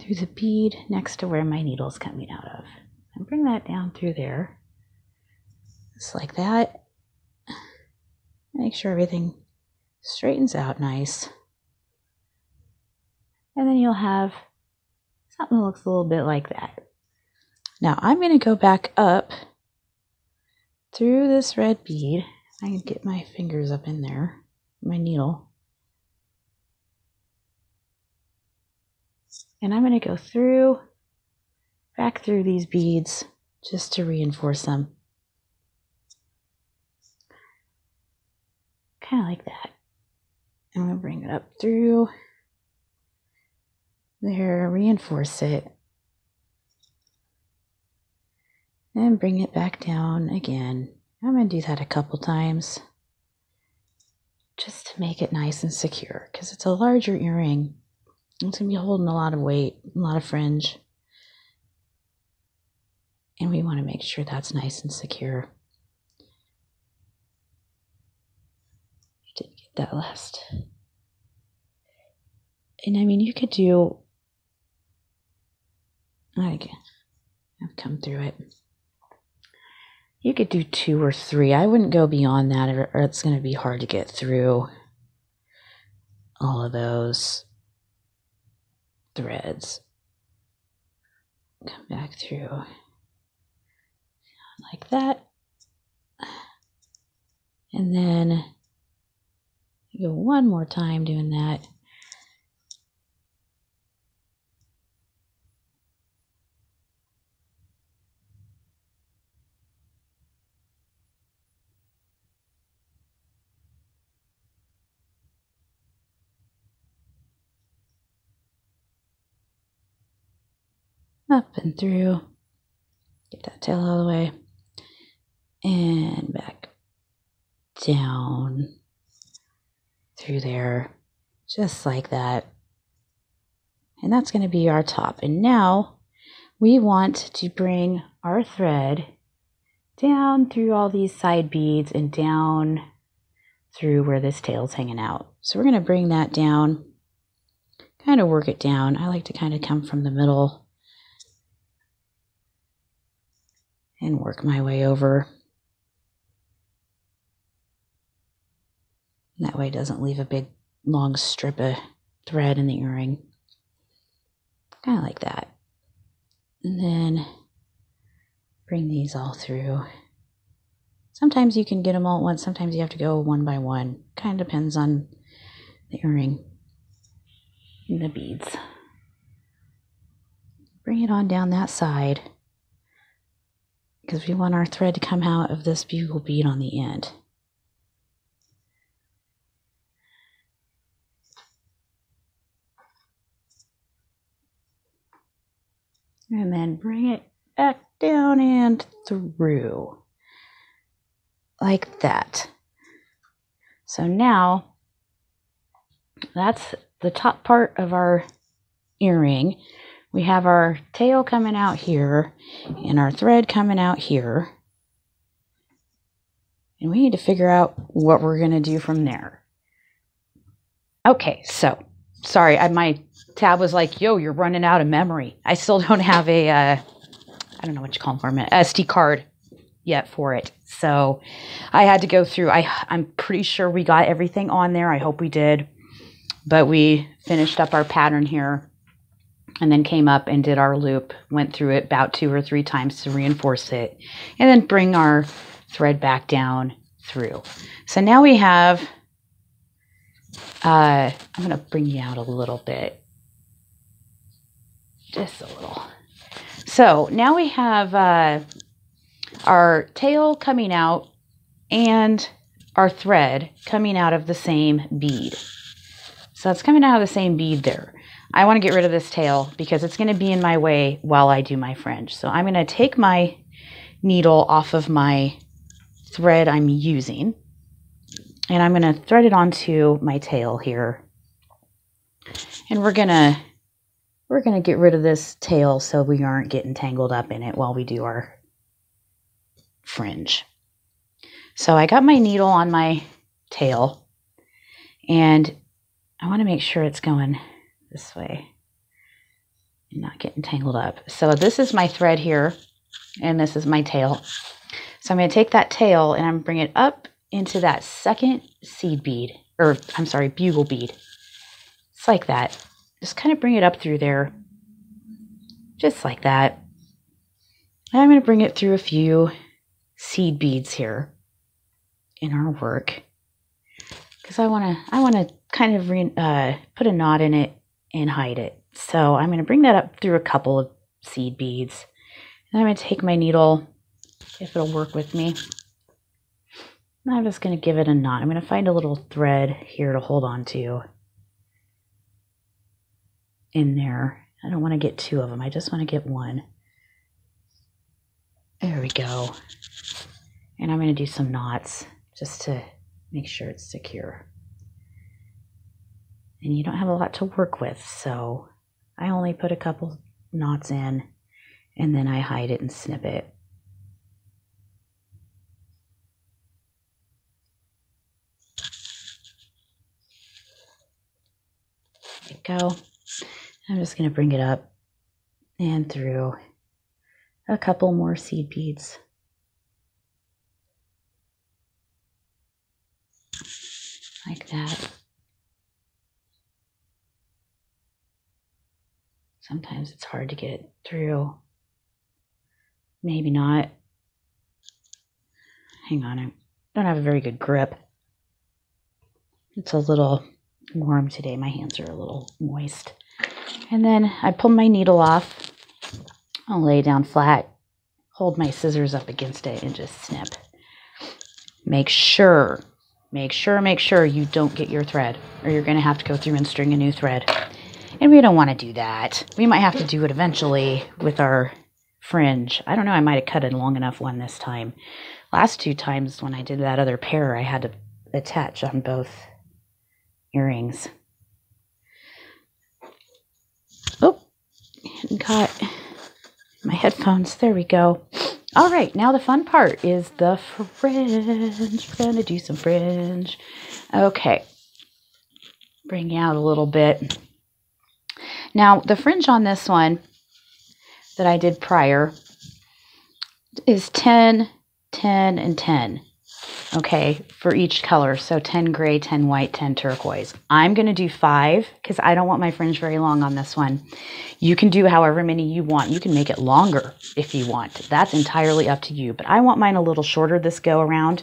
through the bead next to where my needle's coming out of. And bring that down through there, just like that. Make sure everything straightens out nice. And then you'll have something that looks a little bit like that. Now I'm going to go back up through this red bead. I can get my fingers up in there, my needle. And I'm going to go back through these beads just to reinforce them. Kind of like that. I'm going to bring it up through there, reinforce it, and bring it back down again. I'm going to do that a couple times just to make it nice and secure, because it's a larger earring. It's going to be holding a lot of weight, a lot of fringe, and we want to make sure that's nice and secure. Didn't get that last. And I mean, you could do, I've come through it. You could do 2 or 3. I wouldn't go beyond that, or it's going to be hard to get through all of those threads. Come back through like that. And then go one more time doing that. Up and through, get that tail out of the way, and back down through there, just like that. And that's going to be our top. And now we want to bring our thread down through all these side beads and down through where this tail's hanging out. So we're going to bring that down, kind of work it down. I like to kind of come from the middle and work my way over. That way it doesn't leave a big long strip of thread in the earring. Kind of like that. And then bring these all through. Sometimes you can get them all at once. Sometimes you have to go one by one. Kind of depends on the earring and the beads. Bring it on down that side, because we want our thread to come out of this bugle bead on the end. And then bring it back down and through, like that. So now, that's the top part of our earring. We have our tail coming out here and our thread coming out here. And we need to figure out what we're going to do from there. Okay, so, sorry, my tab was like, yo, you're running out of memory. I still don't have a, I don't know what you call them for a minute, SD card yet for it. So I had to go through, I'm pretty sure we got everything on there. I hope we did. But we finished up our pattern here and then came up and did our loop, went through it about 2 or 3 times to reinforce it, and then bring our thread back down through. So now we have, I'm going to bring you out a little bit, just a little. So now we have our tail coming out and our thread coming out of the same bead. So it's coming out of the same bead there. I want to get rid of this tail because it's going to be in my way while I do my fringe. So I'm going to take my needle off of my thread I'm using, and I'm going to thread it onto my tail here. And we're going to get rid of this tail so we aren't getting tangled up in it while we do our fringe. So I got my needle on my tail, and I want to make sure it's going this way and not getting tangled up. So this is my thread here, and this is my tail. So I'm going to take that tail and I'm going to bring it up into that second seed bead, or I'm sorry, bugle bead. It's like that. Just kind of bring it up through there, just like that. And I'm going to bring it through a few seed beads here in our work, because I want to kind of put a knot in it and hide it. So I'm going to bring that up through a couple of seed beads, and I'm going to take my needle, if it'll work with me, and I'm just going to give it a knot. I'm going to find a little thread here to hold on to in there. I don't want to get 2 of them. I just want to get 1. There we go. And I'm going to do some knots just to make sure it's secure. And you don't have a lot to work with, so I only put a couple knots in, and then I hide it and snip it. There you go. I'm just going to bring it up and through a couple more seed beads. Like that. Sometimes it's hard to get it through. Maybe not. Hang on, I don't have a very good grip. It's a little warm today. My hands are a little moist. And then I pull my needle off. I'll lay down flat, hold my scissors up against it, and just snip. Make sure you don't get your thread, or you're going to have to go through and string a new thread. And we don't want to do that. We might have to do it eventually with our fringe. I don't know, I might have cut a long enough one this time. Last 2 times when I did that other pair, I had to attach on both earrings. Oh, and caught my headphones. There we go. All right, now the fun part is the fringe. We're going to do some fringe. Okay. Bring you out a little bit. Now, the fringe on this one that I did prior is 10, 10, and 10, okay, for each color. So 10 gray, 10 white, 10 turquoise. I'm going to do 5 because I don't want my fringe very long on this one. You can do however many you want. You can make it longer if you want. That's entirely up to you. But I want mine a little shorter this go around,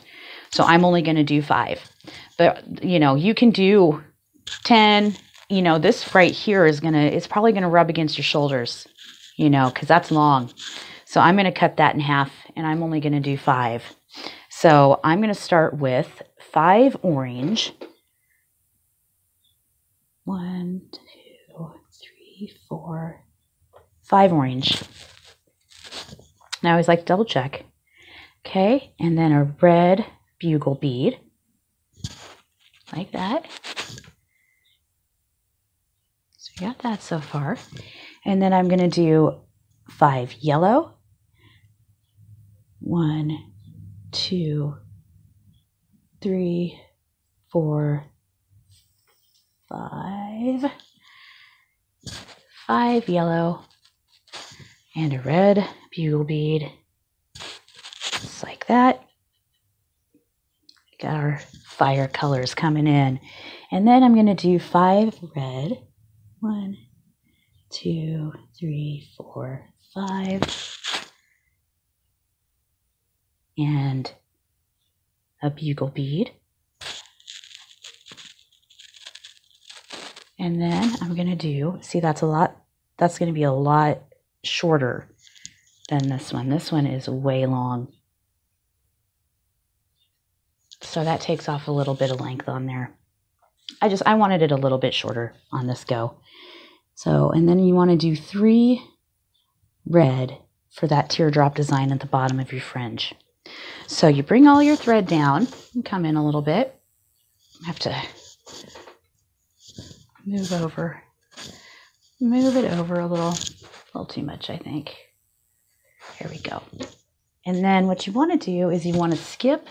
so I'm only going to do 5. But, you know, you can do 10. You know, this right here is it's probably going to rub against your shoulders, you know, because that's long. So I'm going to cut that in half, and I'm only going to do 5. So I'm going to start with 5 orange. 1, 2, 3, 4, 5 orange. Now I always like to double check. Okay, and then a red bugle bead, like that. So we got that so far. And then I'm going to do 5 yellow. 1, 2, 3, 4, 5. 5 yellow and a red bugle bead, just like that. Got our fire colors coming in. And then I'm going to do 5 red. 1, 2, 3, 4, 5. And a bugle bead. And then I'm going to do, see, that's going to be a lot shorter than this one. This one is way long. So that takes off a little bit of length on there. I wanted it a little bit shorter on this go. So, and then you want to do 3 red for that teardrop design at the bottom of your fringe. So you bring all your thread down and come in a little bit. I have to move it over a little too much, I think. Here we go. And then what you want to do is you want to skip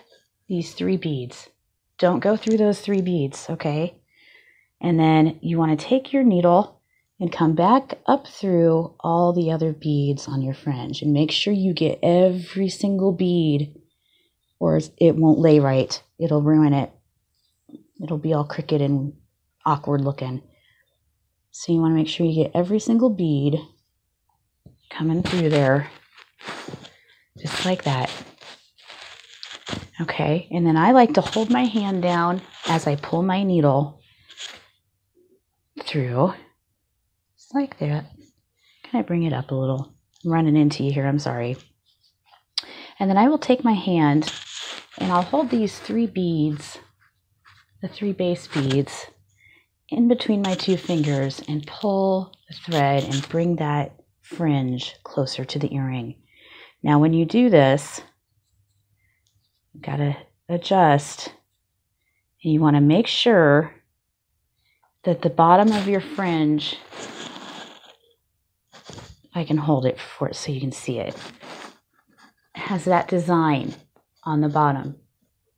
these 3 beads. Don't go through those 3 beads, okay? And then you want to take your needle and come back up through all the other beads on your fringe and make sure you get every single bead or it won't lay right. It'll ruin it. It'll be all crooked and awkward looking. So you want to make sure you get every single bead coming through there, just like that. Okay, and then I like to hold my hand down as I pull my needle through, just like that. Can I bring it up a little? I'm running into you here, I'm sorry. And then I will take my hand and I'll hold these 3 beads, the 3 base beads, in between my 2 fingers and pull the thread and bring that fringe closer to the earring. Now when you do this, you've got to adjust, and you want to make sure that the bottom of your fringe, I can hold it for it so you can see it, has that design on the bottom,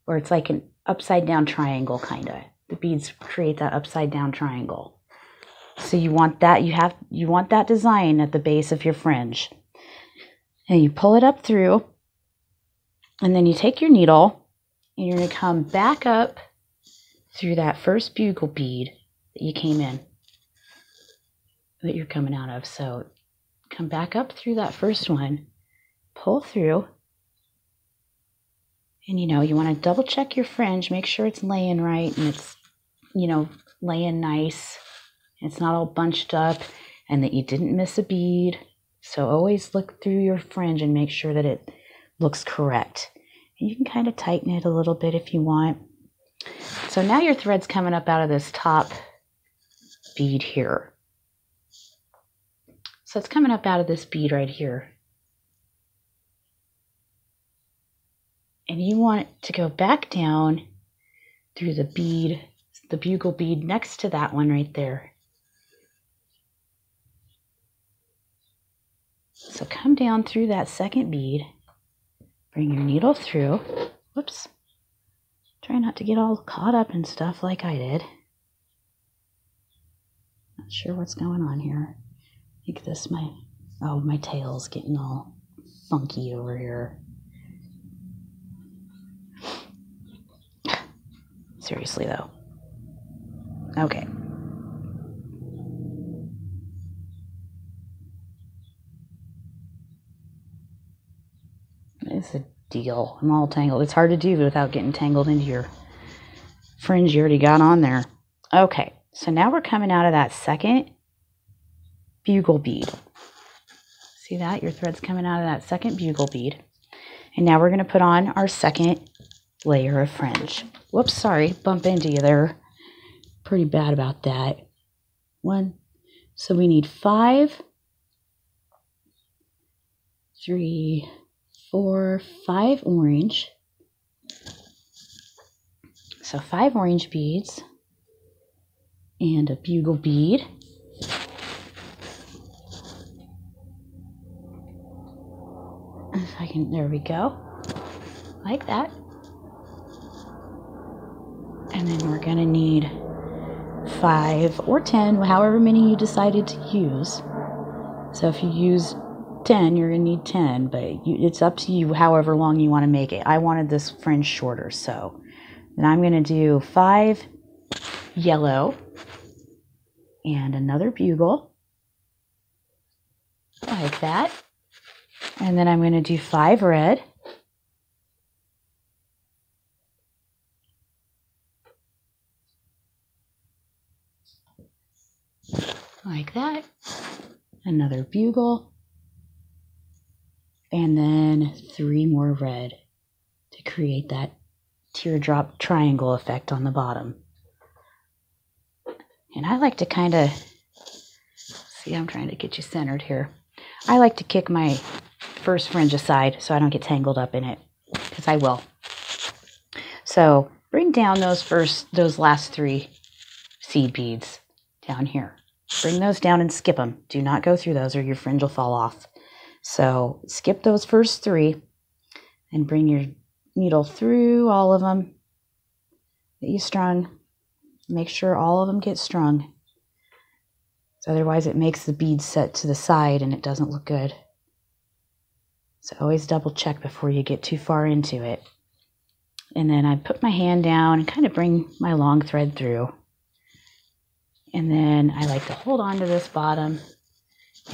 or it's like an upside down triangle kind of. The beads create that upside down triangle. So you want that, you want that design at the base of your fringe. And you pull it up through, and then you take your needle and you're going to come back up through that first bugle bead that you came in, that you're coming out of. So come back up through that first one, pull through, and you want to double check your fringe, make sure it's laying right and it's, laying nice. It's not all bunched up and that you didn't miss a bead. So always look through your fringe and make sure that it looks correct. And you can kind of tighten it a little bit if you want. So now your thread's coming up out of this top bead here. So it's coming up out of this bead right here. And you want to go back down through the bead, the bugle bead next to that one right there. So come down through that second bead, bring your needle through. Whoops. Try not to get all caught up in stuff like I did. Not sure what's going on here. I think my tail's getting all funky over here. Seriously though. Okay. It's a deal. I'm all tangled. It's hard to do without getting tangled into your fringe you already got on there. Okay, so now we're coming out of that second bugle bead. See that? Your thread's coming out of that second bugle bead. And now we're going to put on our second layer of fringe. Whoops, sorry, bump into you there. Pretty bad about that. 1. So we need 5, 3, 4, 5 orange. So 5 orange beads and a bugle bead. If I can, there we go. Like that. And then we're going to need 5 or 10, however many you decided to use. So if you use 10, you're going to need 10, but it's up to you however long you want to make it. I wanted this fringe shorter, so then I'm going to do 5 yellow and another bugle, like that. And then I'm going to do 5 red. Like that. Another bugle. And then 3 more red to create that teardrop triangle effect on the bottom. And I like to kind of, see, I'm trying to get you centered here. I like to kick my first fringe aside so I don't get tangled up in it, because I will. So bring down those last 3 seed beads down here. Bring those down and skip them. Do not go through those or your fringe will fall off. So skip those first 3 and bring your needle through all of them that you strung. Make sure all of them get strung. So otherwise it makes the bead set to the side and it doesn't look good. So always double check before you get too far into it. And then I put my hand down and kind of bring my long thread through. And then I like to hold on to this bottom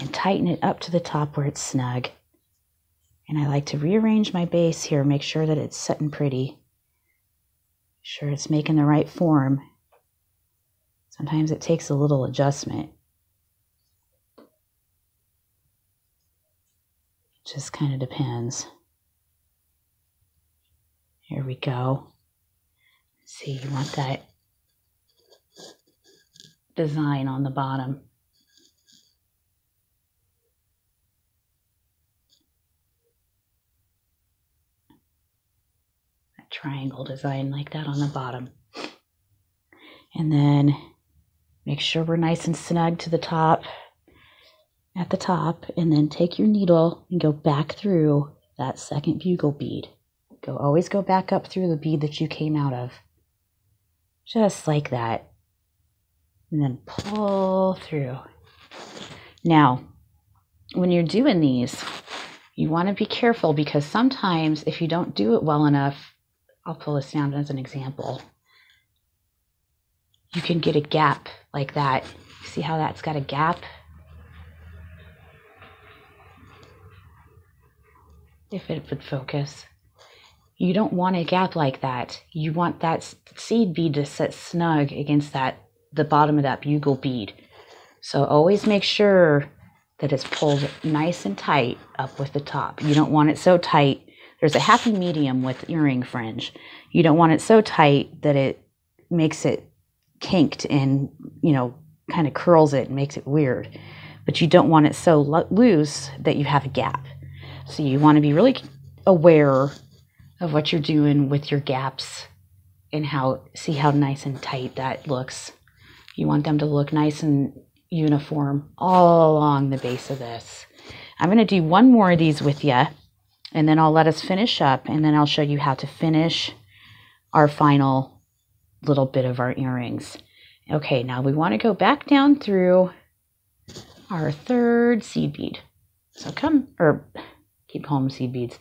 and tighten it up to the top where it's snug. And I like to rearrange my base here, make sure that it's setting pretty. Sure it's making the right form. Sometimes it takes a little adjustment. Just kind of depends. Here we go. See, you want that design on the bottom. That triangle design like that on the bottom. And then make sure we're nice and snug to the top, at the top, and then take your needle and go back through that second bugle bead. Always go back up through the bead that you came out of. Just like that. And then pull through. Now, when you're doing these, you want to be careful because sometimes if you don't do it well enough, I'll pull this down as an example. You can get a gap like that. See how that's got a gap? If it would focus. You don't want a gap like that. You want that seed bead to sit snug against the bottom of that bugle bead. So always make sure that it's pulled nice and tight up with the top. You don't want it so tight. There's a happy medium with earring fringe. You don't want it so tight that it makes it kinked and, kind of curls it and makes it weird. But you don't want it so loose that you have a gap. So you want to be really aware of what you're doing with your gaps and see how nice and tight that looks. You want them to look nice and uniform all along the base of this. I'm going to do one more of these with you, and then I'll let us finish up, and then I'll show you how to finish our final little bit of our earrings. Okay, now we want to go back down through our 3rd seed bead. So keep calling them seed beads.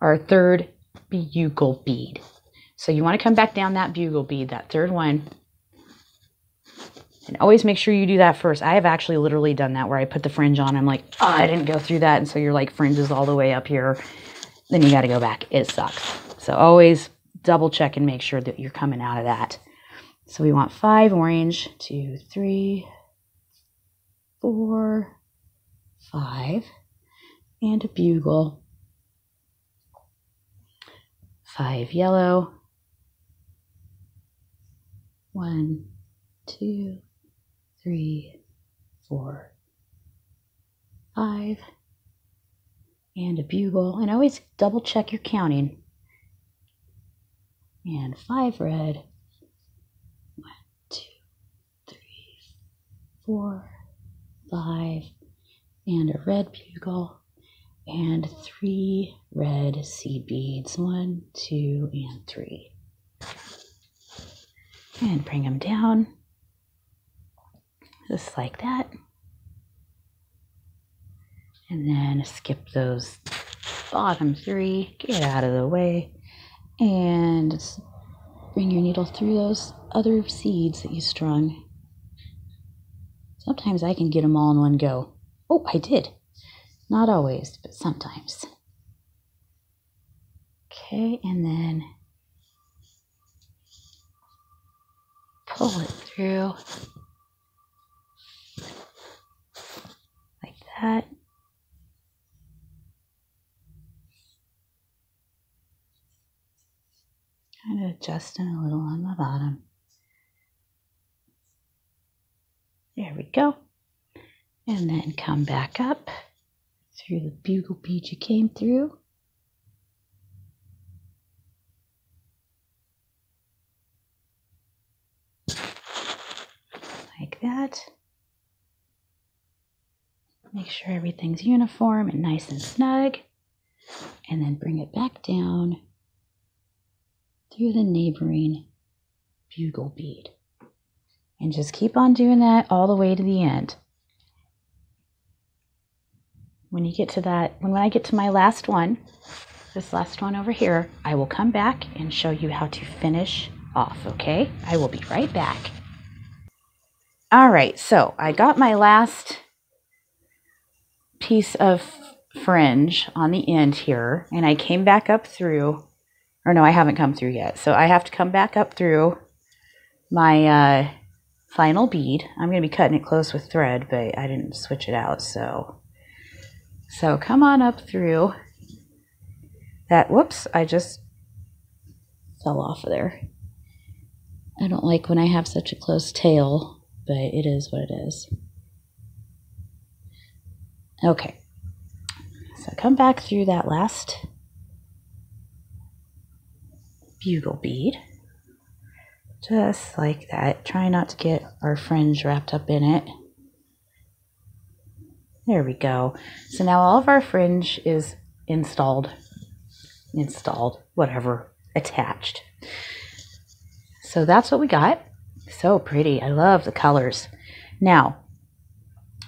Our 3rd bugle bead. So you want to come back down that bugle bead, that 3rd one. And always make sure you do that first. I have actually literally done that where I put the fringe on. I'm like, oh, I didn't go through that. And so you're like, fringe is all the way up here. Then you got to go back. It sucks. So always double check and make sure that you're coming out of that. So we want 5 orange, 2, 3, 4, 5, and a bugle. 5 yellow. 1, 2, 3, 4, 5, and a bugle. And always double check your counting. And 5 red. 1, 2, 3, 4, 5, and a red bugle. And 3 red seed beads. 1, 2, and 3. And bring them down. Just like that. And then skip those bottom 3, get out of the way, and bring your needle through those other seeds that you strung. Sometimes I can get them all in one go. Oh, I did. Not always, but sometimes. Okay, and then pull it through like that. Kind of adjusting a little on the bottom. There we go. And then come back up through the bugle bead you came through. Like that. Make sure everything's uniform and nice and snug. And then bring it back down through the neighboring bugle bead. And just keep on doing that all the way to the end. When you get to that, when I get to my last one, this last one over here, I will come back and show you how to finish off, okay? I will be right back. All right, so I got my last piece of fringe on the end here, and I came back up through, or no, I haven't come through yet. So I have to come back up through my final bead. I'm going to be cutting it close with thread, but I didn't switch it out, so come on up through that. Whoops, I just fell off of there. I don't like when I have such a close tail, but it is what it is. Okay, so come back through that last bugle bead, just like that. Try not to get our fringe wrapped up in it. There we go. So now all of our fringe is installed, whatever, attached. So that's what we got. So pretty. I love the colors. Now,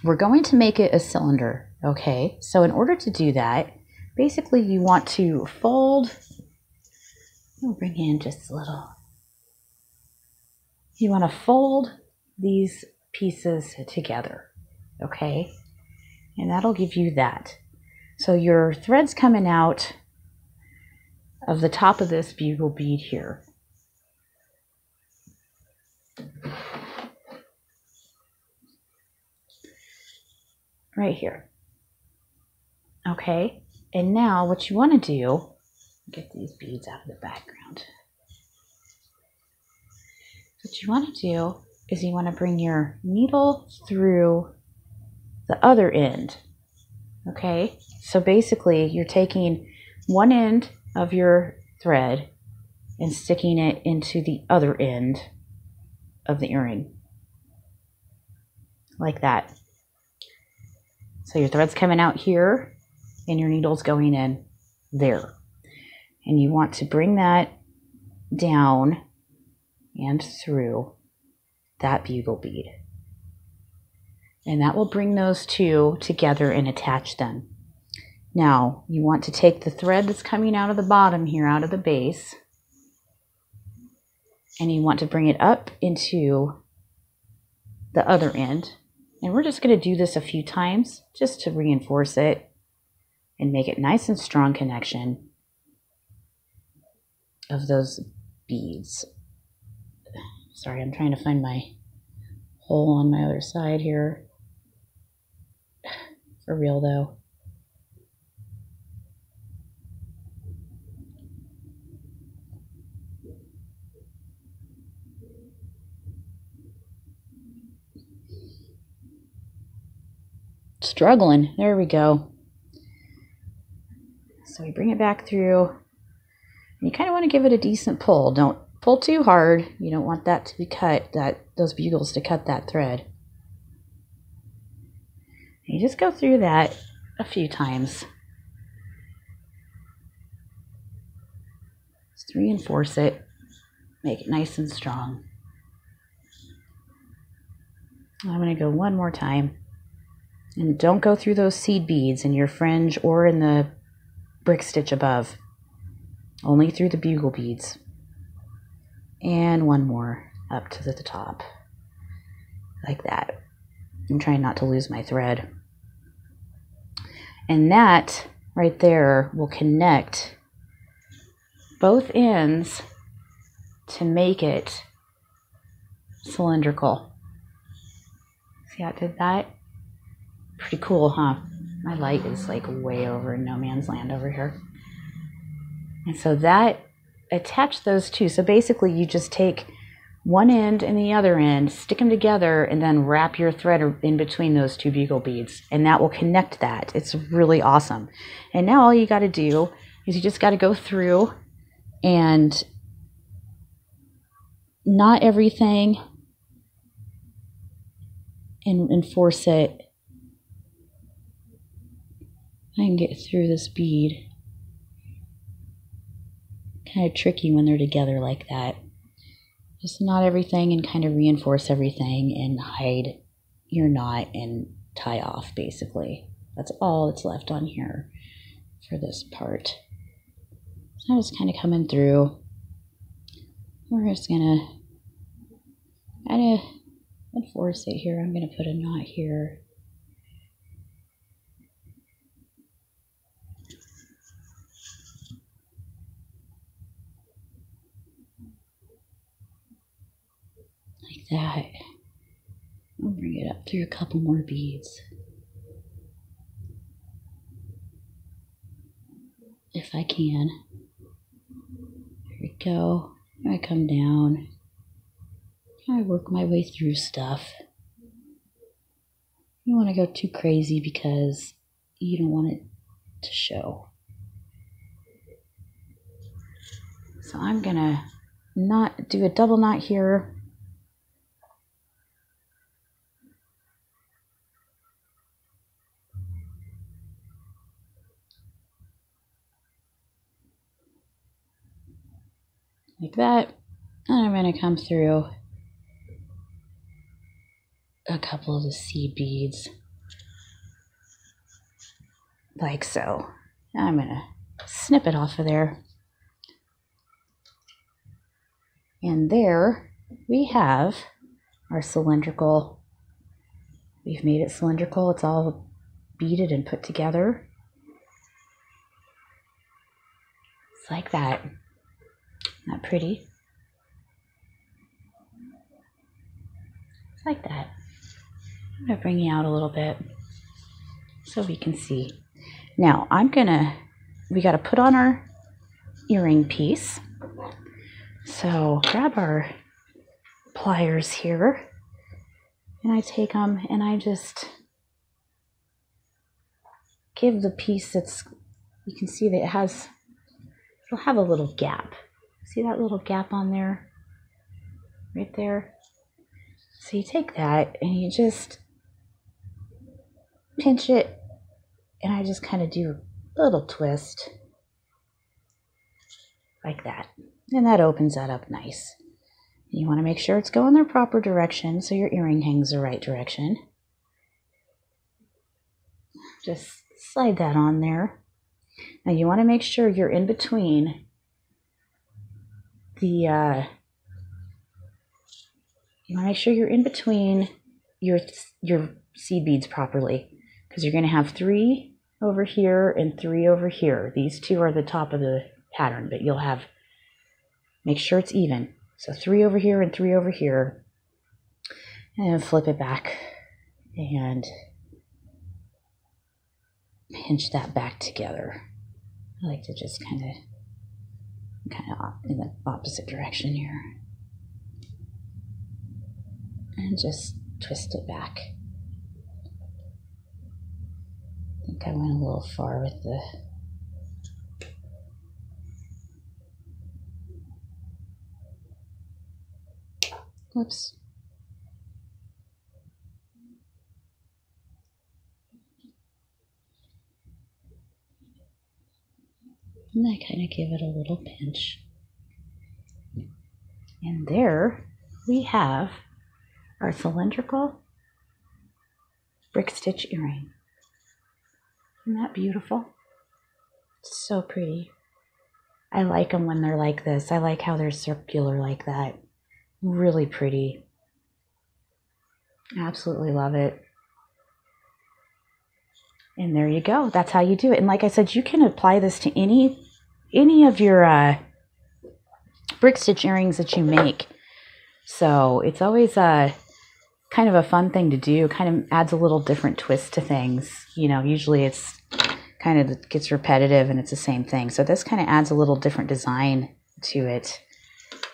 we're going to make it a cylinder, okay? So in order to do that, basically you want to fold, we'll bring in just a little. You want to fold these pieces together, okay? And that'll give you that. So your thread's coming out of the top of this bugle bead here. Right here. Okay, and now what you want to do, get these beads out of the background. What you want to do is you want to bring your needle through the other end. Okay, so basically you're taking one end of your thread and sticking it into the other end of the earring, like that. So your thread's coming out here and your needle's going in there. And you want to bring that down and through that bugle bead. And that will bring those two together and attach them. Now, you want to take the thread that's coming out of the bottom here, out of the base, and you want to bring it up into the other end. And we're just going to do this a few times just to reinforce it and make it nice and strong connection of those beads. Sorry, I'm trying to find my hole on my other side here. For real though. Struggling. There we go. So we bring it back through. And you kind of want to give it a decent pull. Don't pull too hard. You don't want that to be cut, those bugles to cut that thread. And you just go through that a few times. Just reinforce it. Make it nice and strong. I'm going to go one more time. And don't go through those seed beads in your fringe or in the brick stitch above. Only through the bugle beads. And one more up to the top. Like that. I'm trying not to lose my thread. And that right there will connect both ends to make it cylindrical. See how it did that? Pretty cool, huh? My light is like way over in no man's land over here. And so that, attach those two. So basically you just take one end and the other end, stick them together, and then wrap your thread in between those two bugle beads. And that will connect that. It's really awesome. And now all you got to do is you just got to go through and knot everything and force it. I can get through this bead. Kind of tricky when they're together like that. Just knot everything and kind of reinforce everything and hide your knot and tie off, basically. That's all that's left on here for this part. So I'm just kind of coming through. We're just gonna kind of enforce it here. I'm gonna put a knot here. Like that. I'll bring it up through a couple more beads. If I can. There we go. I come down. I work my way through stuff. You don't want to go too crazy because you don't want it to show. So I'm gonna not do a double knot here. Like that. And I'm going to come through a couple of the seed beads. Like so. Now I'm going to snip it off of there. And there we have our cylindrical. We've made it cylindrical. It's all beaded and put together. It's like that. Not pretty. It's like that. I'm going to bring you out a little bit so we can see. Now we got to put on our earring piece. So grab our pliers here and I take them and I just give the piece that's, you can see that it'll have a little gap. See that little gap on there? Right there? So you take that and you just pinch it and I just kind of do a little twist like that. And that opens that up nice. And you want to make sure it's going the proper direction so your earring hangs the right direction. Just slide that on there. Now you want to make sure you're in between your seed beads properly, because you're going to have 3 over here and 3 over here. These 2 are the top of the pattern, but you'll have, make sure it's even. So 3 over here and 3 over here, and flip it back and pinch that back together. I like to just kind of in the opposite direction here. And just twist it back. I think I went a little far with the... Whoops. And I kind of give it a little pinch. And there we have our cylindrical brick stitch earring. Isn't that beautiful? It's so pretty. I like them when they're like this. I like how they're circular like that. Really pretty. Absolutely love it. And there you go. That's how you do it. And like I said, you can apply this to any of your brick stitch earrings that you make. So it's always kind of a fun thing to do. Kind of adds a little different twist to things. You know, usually it's kind of gets repetitive and it's the same thing. So this kind of adds a little different design to it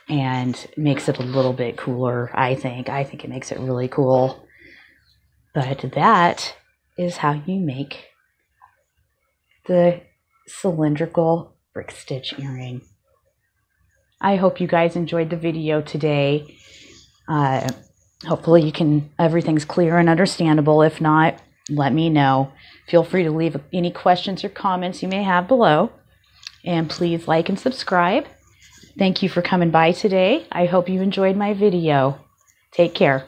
and makes it a little bit cooler, I think. I think it makes it really cool. But that is how you make the cylindrical brick stitch earring. I hope you guys enjoyed the video today. Hopefully everything's clear and understandable. If not, let me know. Feel free to leave any questions or comments you may have below. And please like and subscribe. Thank you for coming by today. I hope you enjoyed my video. Take care.